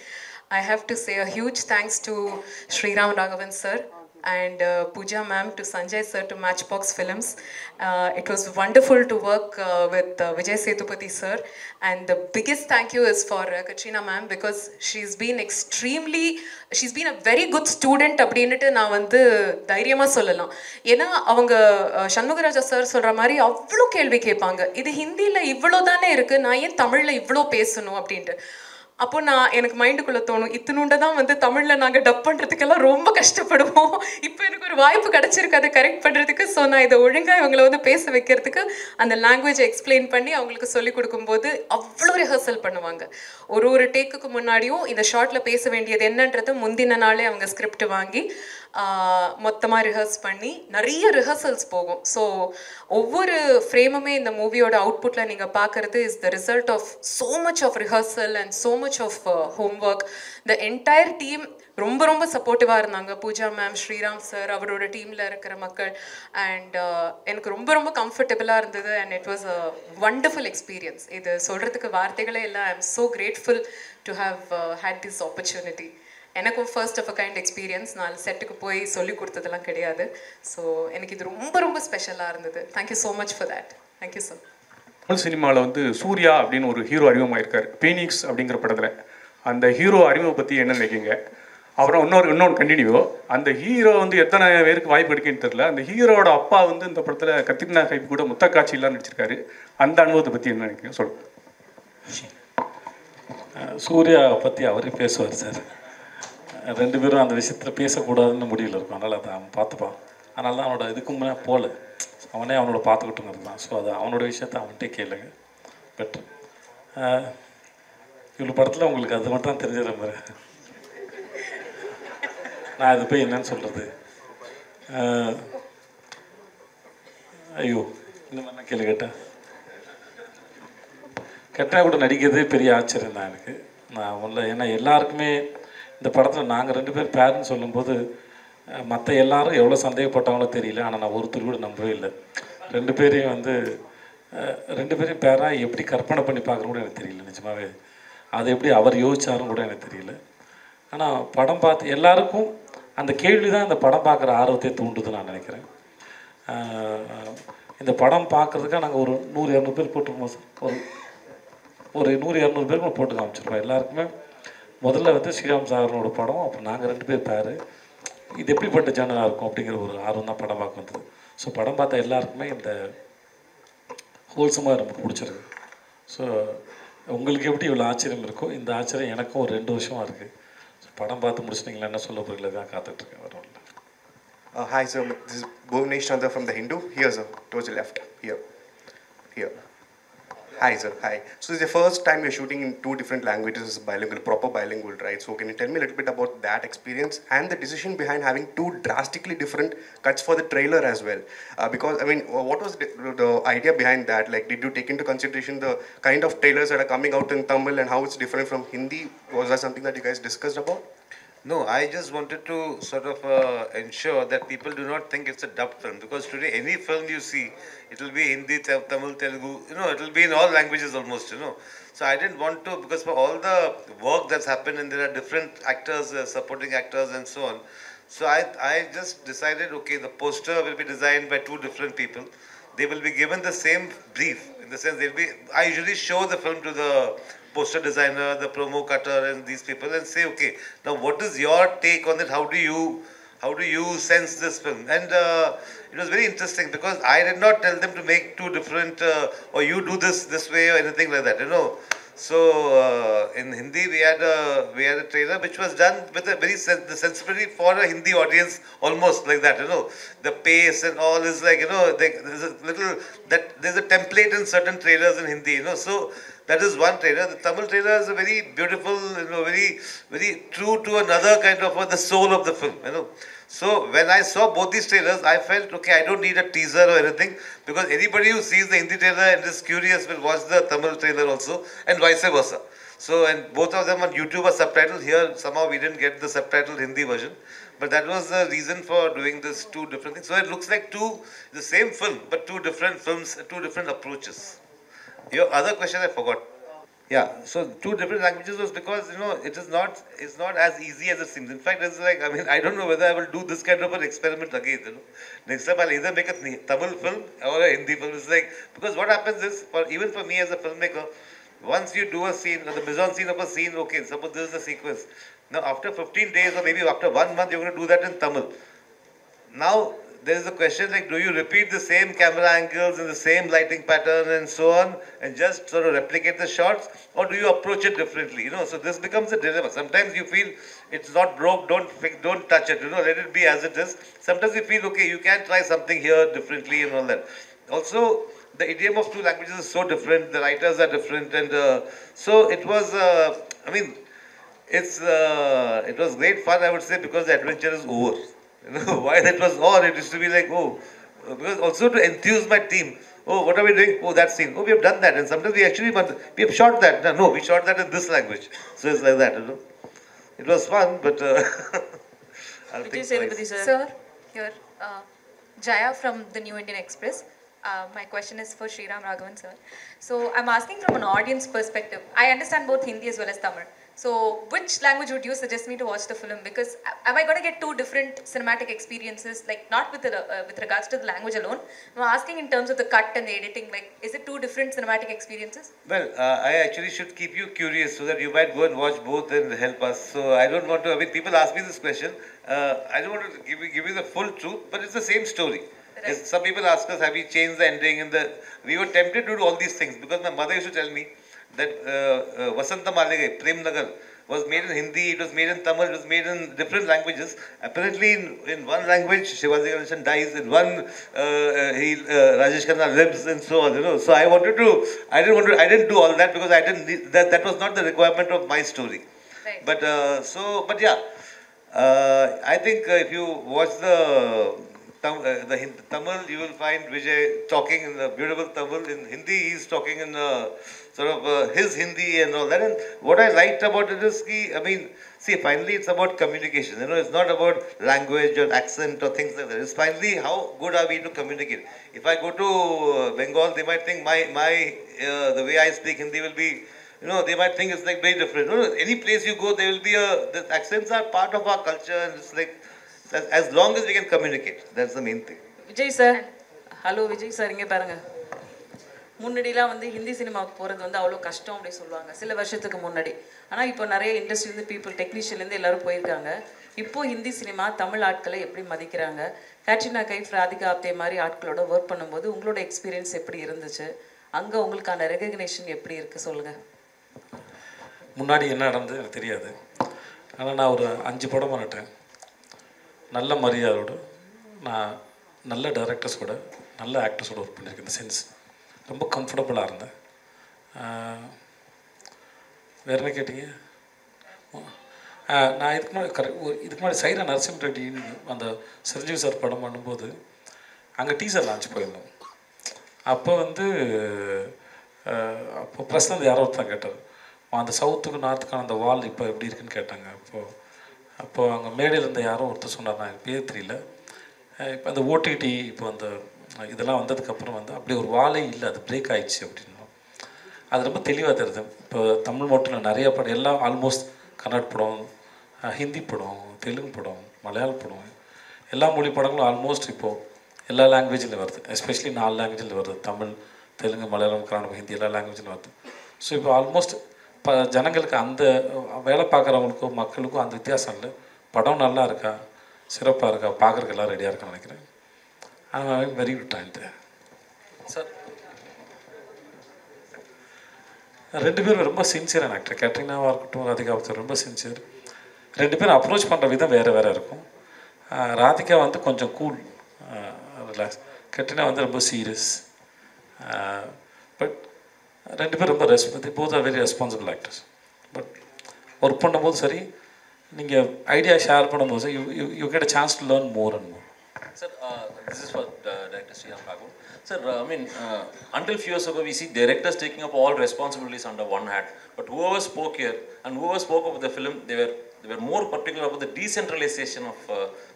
I have to say a huge thanks to Sriram Raghavan sir and Pooja ma'am, to Sanjay sir, to Matchbox Films. It was wonderful to work with Vijay Sethupathi sir, and the biggest thank you is for Katrina ma'am, because she's been a very good student அப்படின்னுட்டு நான் வந்து தைரியமாக சொல்லலாம். ஏன்னா அவங்க Shanmugaraja sir சொல்கிற மாதிரி அவ்வளோ கேள்வி கேட்பாங்க, இது ஹிந்தியில் இவ்வளோ தானே இருக்குது, நான் ஏன் தமிழில் இவ்வளோ பேசணும் அப்படின்ட்டு. அப்போ எனக்கு மைண்டுக்குள்ளே தோணும், இத்தினுண்ட தான் வந்து தமிழில் நாங்கள் டப் பண்ணுறதுக்கெல்லாம் ரொம்ப கஷ்டப்படுவோம், இப்போ எனக்கு ஒரு வாய்ப்பு கிடச்சிருக்கு அதை கரெக்ட் பண்ணுறதுக்கு. ஸோ நான் இதை ஒழுங்காக இவங்களை வந்து பேச வைக்கிறதுக்கு அந்த லாங்குவேஜை எக்ஸ்பிளைன் பண்ணி அவங்களுக்கு சொல்லிக் கொடுக்கும்போது அவ்வளோ ரிஹர்சல் பண்ணுவாங்க. ஒரு டேக்குக்கு முன்னாடியும் இந்த ஷார்ட்டில் பேச வேண்டியது என்னன்றது முந்தின நாளே அவங்க ஸ்கிரிப்ட் வாங்கி மொத்தமாக ரிஹர்ஸ் பண்ணி நிறைய ரிஹர்சல்ஸ் போகும். ஸோ ஒவ்வொரு ஃப்ரேமுமே இந்த மூவியோட அவுட்புட்டில் நீங்கள் பார்க்குறது is the result of so much of rehearsal and so much of homework. The entire team ரொம்ப சப்போர்ட்டிவாக இருந்தாங்க. பூஜா மேம், ஸ்ரீராம் சார், அவரோட டீமில் இருக்கிற மக்கள். அண்ட் எனக்கு ரொம்ப கம்ஃபர்டபுளாக இருந்தது. And it was a wonderful experience. இது சொல்கிறதுக்கு வார்த்தைகளே இல்லை. I am so grateful to have had this opportunity. எனக்கும் first of a kind experience. நான் செட்டுக்கு போய் சொல்லி கொடுத்ததெல்லாம் கிடையாது. ஸோ எனக்கு இது ரொம்ப ரொம்ப ஸ்பெஷலாக இருந்தது. Thank you so much for that. Thank you sir. Tamil சினிமாவில் வந்து சூர்யா அப்படின்னு ஒரு ஹீரோ அறிமுகமாயிருக்கார் பீனிக்ஸ் அப்படிங்கிற படத்தில். அந்த ஹீரோ அறிமுகம் பற்றி என்ன நினைக்கிங்க? அப்புறம் இன்னொன்று கண்டினியூ, அந்த ஹீரோ வந்து எத்தனை பேருக்கு வாய்ப்பு கிடைக்குன்னு தெரில. அந்த ஹீரோட அப்பா வந்து இந்த படத்தில் கத்திரினா கைப் கூட முத்த காட்சியெல்லாம் நடிச்சிருக்காரு. அந்த அனுபவத்தை பற்றி என்ன நினைக்கிறீங்க சொல்லுங்கள். சூர்யா பற்றி அவரே பேசுவார் சார். 2 பேரும் அந்த விஷயத்தில் பேசக்கூடாதுன்னு முடிவில் இருக்கும். அதனால் அதை அவன் பார்த்துப்பான். அதனால தான் அவனோட இதுக்கு முன்னே போகல, அவனே அவனோட பார்த்துக்கிட்டுங்கிறது தான். ஸோ அது அவனோட விஷயத்த அவன்கிட்டே கேளுங்க பெட்ரு. இவ்வளோ படத்தில் உங்களுக்கு அது மட்டும் தான் தெரிஞ்ச மாதிரி நான் அது போய் என்னன்னு சொல்கிறது. ஐயோ இந்த மாதிரி நான் கேள்வி கேட்டா கூட நடிக்கிறதே பெரிய ஆச்சரியம் தான் எனக்கு. நான் உள்ள ஏன்னா எல்லாருக்குமே இந்த படத்தில் நாங்கள் 2 பேர் பேருன்னு சொல்லும்போது மற்ற எல்லாரும் எவ்வளோ சந்தேகப்பட்டாங்களோ தெரியல. ஆனால் நான் ஒருத்தர் கூட நம்பவே இல்லை. 2 பேரையும் வந்து 2 பேரையும் பேராக எப்படி கற்பனை பண்ணி பார்க்குற கூட எனக்கு தெரியல நிஜமாவே. அதை எப்படி அவர் யோசிச்சாரும் கூட எனக்கு தெரியல. ஆனால் படம் பார்த்து எல்லாருக்கும் அந்த கேள்வி தான் இந்த படம் பார்க்குற ஆர்வத்தை தூண்டுதுன்னு நான் நினைக்கிறேன். இந்த படம் பார்க்குறதுக்காக நாங்கள் ஒரு 100-200 பேர் போட்டிருப்போம் சார். ஒரு 100-200 பேருக்கு போட்டு காமிச்சிருப்போம். எல்லாருக்குமே முதல்ல வந்து ஸ்ரீராம் சாகரனோட படம், அப்புறம் நாங்கள் 2 பேர் பேர் இது எப்படிப்பட்ட ஜேனலாக இருக்கும் அப்படிங்கிற ஒரு ஆர்வம் தான் படம் பார்க்க வந்தது. ஸோ படம் பார்த்தா எல்லாருக்குமே இந்த ஹோல்சமாக நமக்கு பிடிச்சிருக்கு. ஸோ உங்களுக்கு எப்படி இவ்வளோ ஆச்சரியம் இருக்கோ இந்த ஆச்சரியம் எனக்கும் ஒரு 2 வருஷமாக இருக்குது. ஸோ படம் பார்த்து முடிச்சிட்டிங்களா என்ன சொல்ல போகிறீங்களா தான் காத்துட்ருக்கேன். வரும். Hi sir, this is Bhuvnesh Chandra from The Hindu. Here sir, towards the left. Here. Hi sir, hi. So this is the first time you're shooting in 2 different languages as bilingual, proper bilingual, right? So can you tell me a little bit about that experience and the decision behind having 2 drastically different cuts for the trailer as well? Because I mean, what was the idea behind that? Like, did you take into consideration the kind of trailers that are coming out in Tamil and how it's different from Hindi? Was that something that you guys discussed about? No, I just wanted to sort of ensure that people do not think it's a dubbed film, because today any film you see, it will be Hindi, Tamil, Telugu, it will be in all languages almost, So I didn't want to, because for all the work that's happened and there are different actors, supporting actors and so on. So I just decided, okay, the poster will be designed by 2 different people. They will be given the same brief, in the sense I usually show the film to the poster designer, the promo cutter and these people and say, okay, now what is your take on it? How do you sense this film? And it was very interesting because I did not tell them to make 2 different, or you do this way or anything like that, So in Hindi we had a trailer which was done with a very the sensibility for a Hindi audience, almost like that, The pace and all is like, there's a little there's a template in certain trailers in Hindi, So that is one trailer. The Tamil trailer is a very beautiful, very very true to another kind of the soul of the film, So when I saw both these trailers, I felt, okay, I don't need a teaser or anything, because anybody who sees the Hindi trailer and is curious will watch the Tamil trailer also, and vice versa. So, and both of them on YouTube are subtitled. Here, somehow we didn't get the subtitled Hindi version, but that was the reason for doing this 2 different things. So it looks like the same film, but 2 different films, 2 different approaches. Your other question I forgot. Yeah, so 2 different languages was because, it's not as easy as it seems. In fact, it's like, I don't know whether I will do this kind of an experiment again, Next time I'll either make a Tamil film or a Hindi film. It's like, because what happens is, even for me as a filmmaker, once you do a scene, the mise-en-scene of a scene, okay, suppose this is the sequence. Now after 15 days or maybe after 1 month, you're going to do that in Tamil. Now, there is a question like, do you repeat the same camera angles and the same lighting pattern and so on, and just sort of replicate the shots, or do you approach it differently? So this becomes a dilemma. Sometimes you feel it's not broke, don't touch it, let it be as it is. Sometimes you feel, okay, you can try something here differently and all that. Also, the idiom of 2 languages is so different, the writers are different, and so it was, it was great fun, I would say, because the adventure is over. Why that was on, it used to be like, because also to enthuse my team. What are we doing? That scene. We have done that. And sometimes we have shot that. No, we shot that in this language. So it's like that, It was fun, but I'll think twice. Sir, here, Jaya from the New Indian Express. My question is for Sriram Raghavan, sir. So I'm asking from an audience perspective. I understand both Hindi as well as Tamil. So which language would you suggest me to watch the film? Because am I going to get two different cinematic experiences, like not with regards to the language alone? I'm asking in terms of the cut and the editing, like is it two different cinematic experiences? Well, I actually should keep you curious so that you might go and watch both and help us. So I don't want to, I mean, people ask me this question. I don't want to give you the full truth, but it's the same story. Right. Yes, some people ask us, have we changed the ending? We were tempted to do all these things because my mother used to tell me that Vasanta Maligai, Prem Nagar, was made in Hindi, it was made in Tamil, it was made in different languages. Apparently, in one language, Shivaji Ganeshan dies, in one, Rajesh Khanna lives, and so on. You know, so I didn't do all that because I didn't need, that was not the requirement of my story. Right. But yeah, I think if you watch the Tamil, you will find Vijay talking in the beautiful Tamil. In Hindi, he's talking in sort of his Hindi and all that. And what I liked about it is, I mean, see, finally it's about communication. You know, it's not about language or accent or things like that. It's finally how good are we to communicate. If I go to Bengal, they might think the way I speak Hindi will be, you know, they might think it's like very different. You know, any place you go, there will be the accents are part of our culture, and it's like, as long as we can communicate, that's the main thing. Vijay sir, hello Vijay sir, இங்கே பாருங்கள். முன்னாடிலாம் வந்து ஹிந்தி சினிமாவுக்கு போகிறது வந்து அவ்வளோ கஷ்டம் அப்படி சொல்லுவாங்க சில வருஷத்துக்கு முன்னாடி. ஆனால் இப்போ நிறைய இண்டஸ்ட்ரியிலேருந்து பீப்புள், டெக்னீஷியன்லேருந்து எல்லோரும் போயிருக்காங்க. இப்போது ஹிந்தி சினிமா தமிழ் ஆட்களை எப்படி மதிக்கிறாங்க? கேட்ரினா கைஃப், ராதிகா ஆப்தே மாதிரி ஆட்களோட ஒர்க் பண்ணும்போது உங்களோட எக்ஸ்பீரியன்ஸ் எப்படி இருந்துச்சு? அங்கே உங்களுக்கான ரெகக்னேஷன் எப்படி இருக்குது சொல்லுங்கள். முன்னாடி என்ன நடந்தது எனக்கு தெரியாது. ஆனால் நான் ஒரு 5 படம் பண்ணிட்டேன். நல்ல மரியாதையோடு நான் நல்ல டைரக்டர்ஸோட, நல்ல ஆக்டர்ஸோட ஒர்க் பண்ணியிருக்கேன். இந்த சென்ஸ் ரொம்ப கம்ஃபர்டபுளாக இருந்தேன். வேறு என்ன கேட்டீங்க? நான் இதுக்கு முன்னாடி சைரா நரசிம்ம ரெட்டின்னு அந்த சிரஞ்சீவி சார் படம் பண்ணும்போது அங்கே டீசர் லான்ச் போயிருந்தோம். அப்போ பிரசாந்த் யாரோ ஒருத்தன் கேட்டார், அந்த சவுத்துக்கு நார்த்துக்கான அந்த வால் இப்போ எப்படி இருக்குன்னு கேட்டாங்க. அப்போது அங்கே மேடையில் இருந்த யாரோ ஒருத்தர் சொன்னார், நான் எனக்கு பேர் தெரியல. இப்போ அந்த ஓடிடி இப்போ அந்த இதெல்லாம் வந்ததுக்கப்புறம் அப்படி ஒரு வாலே இல்லை, அது பிரேக் ஆகிடுச்சு அப்படின்னா அது ரொம்ப தெளிவாக தெரியுது. இப்போ தமிழ் மட்டும் நிறைய படம் எல்லாம் ஆல்மோஸ்ட் கன்னட படம், ஹிந்தி படம், தெலுங்கு படம், மலையாள படம், எல்லா மொழி படங்களும் ஆல்மோஸ்ட் இப்போது எல்லா லாங்குவேஜில் வருது. எஸ்பெஷலி 4 லாங்குவேஜில் வருது. தமிழ், தெலுங்கு, மலையாளம், கன்னடம், ஹிந்தி எல்லா லாங்குவேஜில் வருது. ஸோ இப்போ ஆல்மோஸ்ட் ஜனங்களுக்கு அந்த வேலை பார்க்குறவங்களுக்கும் மக்களுக்கும் அந்த வித்தியாசம் இல்லை. படம் நல்லா இருக்கா, சிறப்பாக இருக்கா, பார்க்குறதுக்கு எல்லாம் ரெடியாக இருக்கான்னு நினைக்கிறேன். ஆனால் வெரி குட் டைம் சார். 2 பேரும் ரொம்ப சின்சியரான ஆக்டர். கேட்ரினாவாக இருக்கட்டும், ராதிகா ஆப்தே ரொம்ப சின்சியர். 2 பேரும் அப்ரோச் பண்ணுற விதம் வேறு இருக்கும். ராதிகா கொஞ்சம் கூல், ரிலாக்ஸ். கேட்ரினா ரொம்ப சீரியஸ். பட் 2 பேரும் ரொம்ப both are very responsible actors. But work பண்ணும்போது சரி, நீங்கள் ஐடியா ஷேர் பண்ணும்போது you get a chance to learn more and more. Sir, this is for Director Sriram Raghu. Sir, I mean, until few years ago, we see directors taking up all responsibilities under one hat. But whoever spoke here and whoever spoke about the film, they were more particular about the decentralization of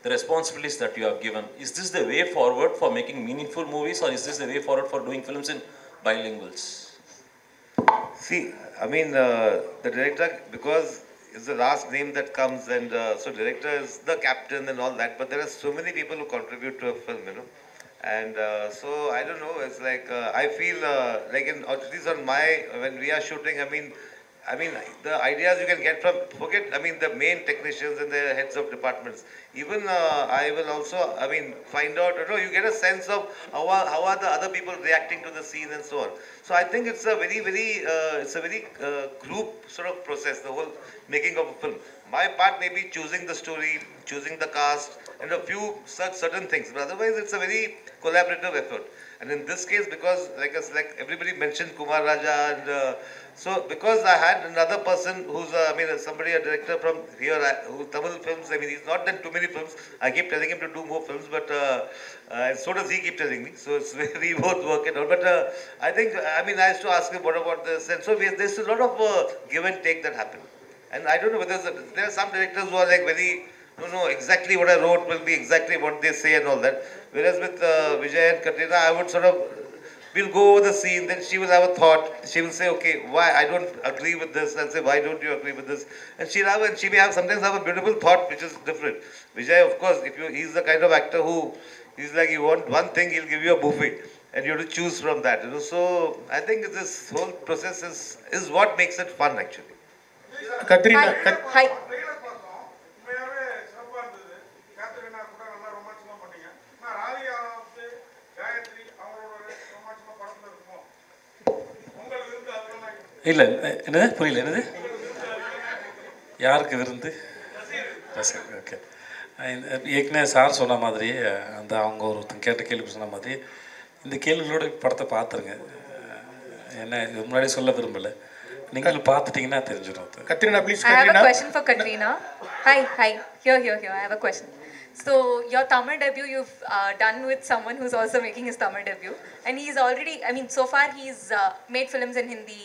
the responsibilities that you have given. Is this the way forward for making meaningful movies, or is this the way forward for doing films in bilinguals? See, I mean, the director, because it's the last name that comes, and so director is the captain and all that, but there are so many people who contribute to a film, you know. And so, I don't know, it's like, I feel like at least on when we are shooting, I mean, the ideas you can get from, the main technicians and the heads of departments. Even I will also, find out, you know, you get a sense of how are the other people reacting to the scene and so on. So I think it's a very group sort of process, the whole making of a film. My part may be choosing the story, choosing the cast, and a few certain things, but otherwise it's a very collaborative effort. And in this case, because like everybody mentioned Kumar Raja, and so because I had another person who's somebody, a director from here, who Tamil films, he's not done too many films. I keep telling him to do more films, but and so does he keep telling me. So it's we both work it out. But I think, I used to ask him, what about this? And so there's a lot of give and take that happen. And I don't know whether there are some directors who are like very, no, exactly what I wrote will be exactly what they say and all that. Whereas with Vijay and Katrina, I would sort of we'll go over the scene, then she will have a thought. She will say, okay, why I don't agree with this. I'll say, why don't you agree with this? And she may have sometimes have a beautiful thought which is different. Vijay, of course, he's the kind of actor who, he's like, you want one thing, he'll give you a buffet. And you have to choose from that. So I think this whole process is what makes it fun actually. Katrina. Hi. இல்லை என்னது புரியல என்னது யாருக்கு விருந்து okay ஏற்கனவே sir சொன்ன மாதிரி அந்த அவங்க ஒருத்தங்க கேட்ட கேள்வி சொன்ன மாதிரி இந்த கேள்விகளோட படத்தை பார்த்துருங்க. என்ன இது முன்னாடி சொல்ல விரும்பலை, நீங்கள் பார்த்துட்டிங்கன்னா தெரிஞ்சிடும். Katrina, please. I have a question for Katrina. Hi. Here. I have a question. So your Tamil debut you've done with someone who's also making his Tamil debut, and he's already, I mean, so far he's made films in Hindi,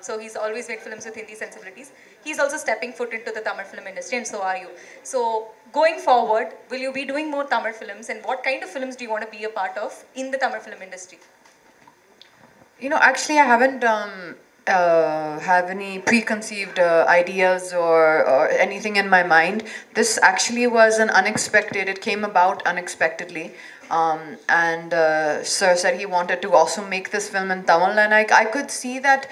so he's always made films with Hindi sensibilities. He's also stepping foot into the Tamil film industry, and so are you. So going forward, will you be doing more Tamil films, and what kind of films do you want to be a part of in the Tamil film industry? You know, actually, I haven't have any preconceived ideas or anything in my mind. This actually was an unexpected, it came about unexpectedly. And Sir said he wanted to also make this film in Tamil, and I could see that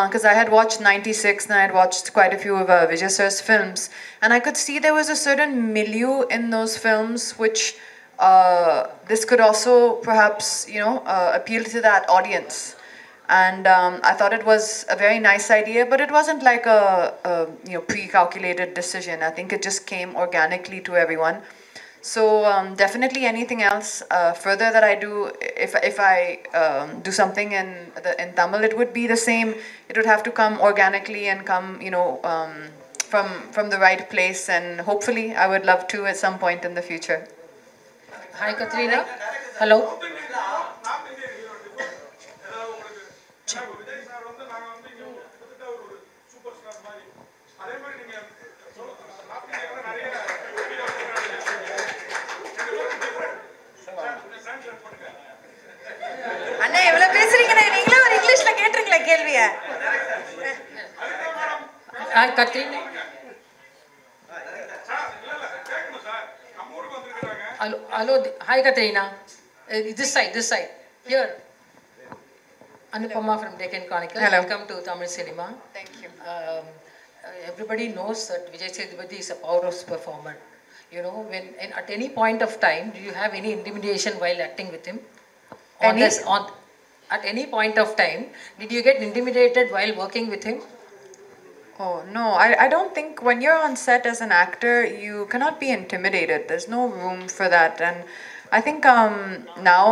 because I had watched 96 and I had watched quite a few of Vijay Sir's films, and I could see there was a certain milieu in those films which this could also perhaps, you know, appeal to that audience. And I thought it was a very nice idea, but it wasn't like a you know, pre-calculated decision. I think it just came organically to everyone. So definitely anything else further that I do, if I do something in Tamil, it would be the same. It would have to come organically and come, you know, from the right place, and hopefully I would love to at some point in the future. Hi Katrina. Hello. அண்ணா எவ்வளவு பேசுறீங்கண்ணே, நீங்களும் ஒரு இங்கிலீஷ்ல கேட்டுருங்களே கேள்விய. Hi Katrina. Hello. Hi Katrina. This side. Here. Anupama from Deccan Chronicle. Hello. Welcome to Tamil cinema. Thank you. Everybody knows that Vijay Sethupathi is a powerhouse performer. You know, at any point of time, do you have any intimidation while acting with him? At any point of time, did you get intimidated while working with him? Oh, no, I don't think when you're on set as an actor, you cannot be intimidated. There's no room for that. And I think now,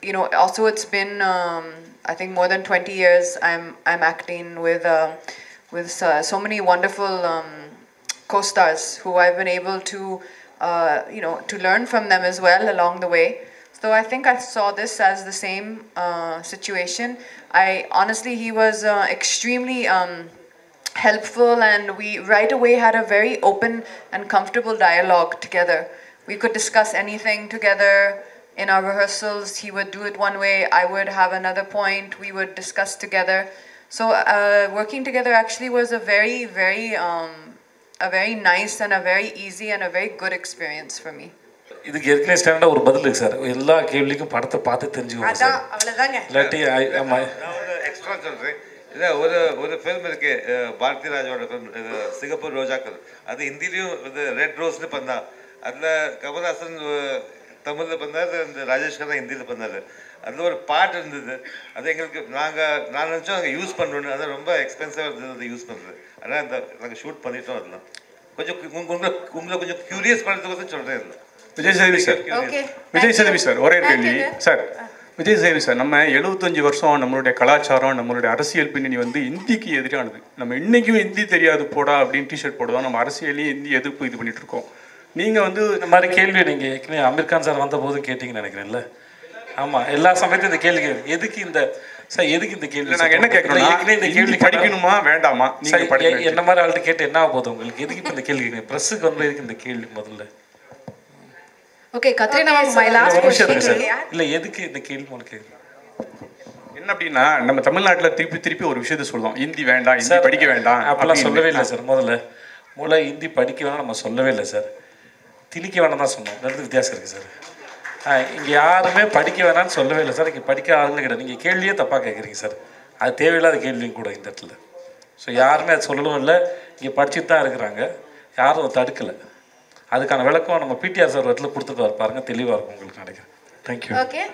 you know, also it's been, I think more than 20 years I'm acting with so many wonderful co-stars who I've been able to, you know, to learn from them as well along the way. So I think I saw this as the same situation. Honestly, he was extremely helpful, and we right away had a very open and comfortable dialogue together. We could discuss anything together. In our rehearsals, he would do it one way, I would have another point, we would discuss together. So working together actually was a very nice and a very easy and a very good experience for me. இதுக்கு ஏற்கனவே ஸ்டாண்டர்டாக ஒரு பதில் இருக்குது sir. எல்லா கேள்விக்கும் படத்தை பார்த்து தெரிஞ்சுக்கோங்க சார். அவ்வளோதாங்க. இல்லாட்டி நான் ஒரு எக்ஸ்ட்ரா சொல்கிறேன். இல்லை ஒரு ஃபில்ம் இருக்கு பாரதி ராஜாவோட ஃபில்ம், இது சிங்கப்பூர் ரோஜாக்கள். அது ஹிந்திலையும் இது ரெட் ரோஸ்னு பண்ணா. அதில் கமல்ஹாசன் தமிழில் பண்ணார், இந்த ராஜேஷ் கண்ணா ஹிந்தியில் பண்ணார். அதில் ஒரு பாட்டு இருந்தது, அது எங்களுக்கு நான் நினச்சோம் அங்கே யூஸ் பண்ணணுன்னு. அது ரொம்ப எக்ஸ்பென்சிவாக இருந்தது அதை யூஸ் பண்ணுறது. ஆனால் நாங்கள் ஷூட் பண்ணிட்டோம். அதெல்லாம் கொஞ்சம் உங்களை கொஞ்சம் க்யூரியஸ் பண்ணுறதுக்கு சொல்கிறேன். இல்லை விஜய் சேதுபதி சார் ஒரே கேள்வி சார். விஜய் சேதுபதி சார், நம்ம 75 வருஷம் நம்மளுடைய கலாச்சாரம், நம்மளுடைய அரசியல் பின்னணி வந்து இந்திக்கு எதிரானது. நம்ம இன்றைக்கும் ஹிந்தி தெரியாது போடா அப்படின்னு டிஷர்ட் போடுவோம். நம்ம அரசியலையும் ஹிந்தி எதிர்ப்பு இது பண்ணிட்டு இருக்கோம். நீங்கள் வந்து இந்த மாதிரி கேள்வி நீங்கள் ஏற்கனவே அமீர் கான் சார் வந்த போதும் கேட்டிங்கன்னு நினைக்கிறேன்ல. ஆமாம், எல்லா சமயத்தையும் இந்த கேள்வி எதுக்கு இந்த சார் எதுக்கு இந்த கேள்வி நாங்கள் என்ன கேட்குறோம், ஏற்கனவே இந்த கேள்வி படிக்கணுமா வேண்டாமா? நீங்கள் என்ன மாதிரி ஆள்கிட்ட கேட்டு என்ன ஆக போகுது உங்களுக்கு? எதுக்கு இப்போ இந்த கேள்வி கேட்குறீங்க? ப்ரெஸ்ஸுக்கு வந்து எதுக்கு இந்த கேள்வி முதல்ல? Okay, Katrina, my last question. இல்லை எதுக்கு இந்த கேள்வி உங்களுக்கு? என்ன அப்படின்னா நம்ம தமிழ்நாட்டில் திருப்பி திருப்பி ஒரு விஷயத்த சொல்லுவோம், ஹிந்தி வேண்டாம், ஹிந்தி படிக்க வேண்டாம் அப்பெல்லாம் சொல்லவே இல்லை சார். முதல்ல ஹிந்தி படிக்க வேணாம் நம்ம சொல்லவே இல்லை சார். திணிக்க வேணாம் தான் சொன்னோம். ரெண்டு வித்தியாசம் இருக்குது சார். இங்கே யாருமே படிக்க வேணாம்னு சொல்லவே இல்லை சார். இங்கே படிக்க ஆளுங்க கிடையாது. நீங்கள் கேள்வியே தப்பாக கேட்குறீங்க சார். அது தேவையில்லாத கேள்வியும் கூட இந்த இடத்துல. ஸோ யாருமே அது சொல்லவும் இல்லை. இங்கே படிச்சுட்டு தான் இருக்கிறாங்க, யாரும் அதை தடுக்கலை. அதுக்கான விளக்கம் நம்ம பிடிஆர் சார் இடத்துல கொடுத்துட்டு பாருங்க, தெளிவாக இருக்கும் உங்களுக்கு நினைக்கிறேன். தேங்க்யூ. ஓகே.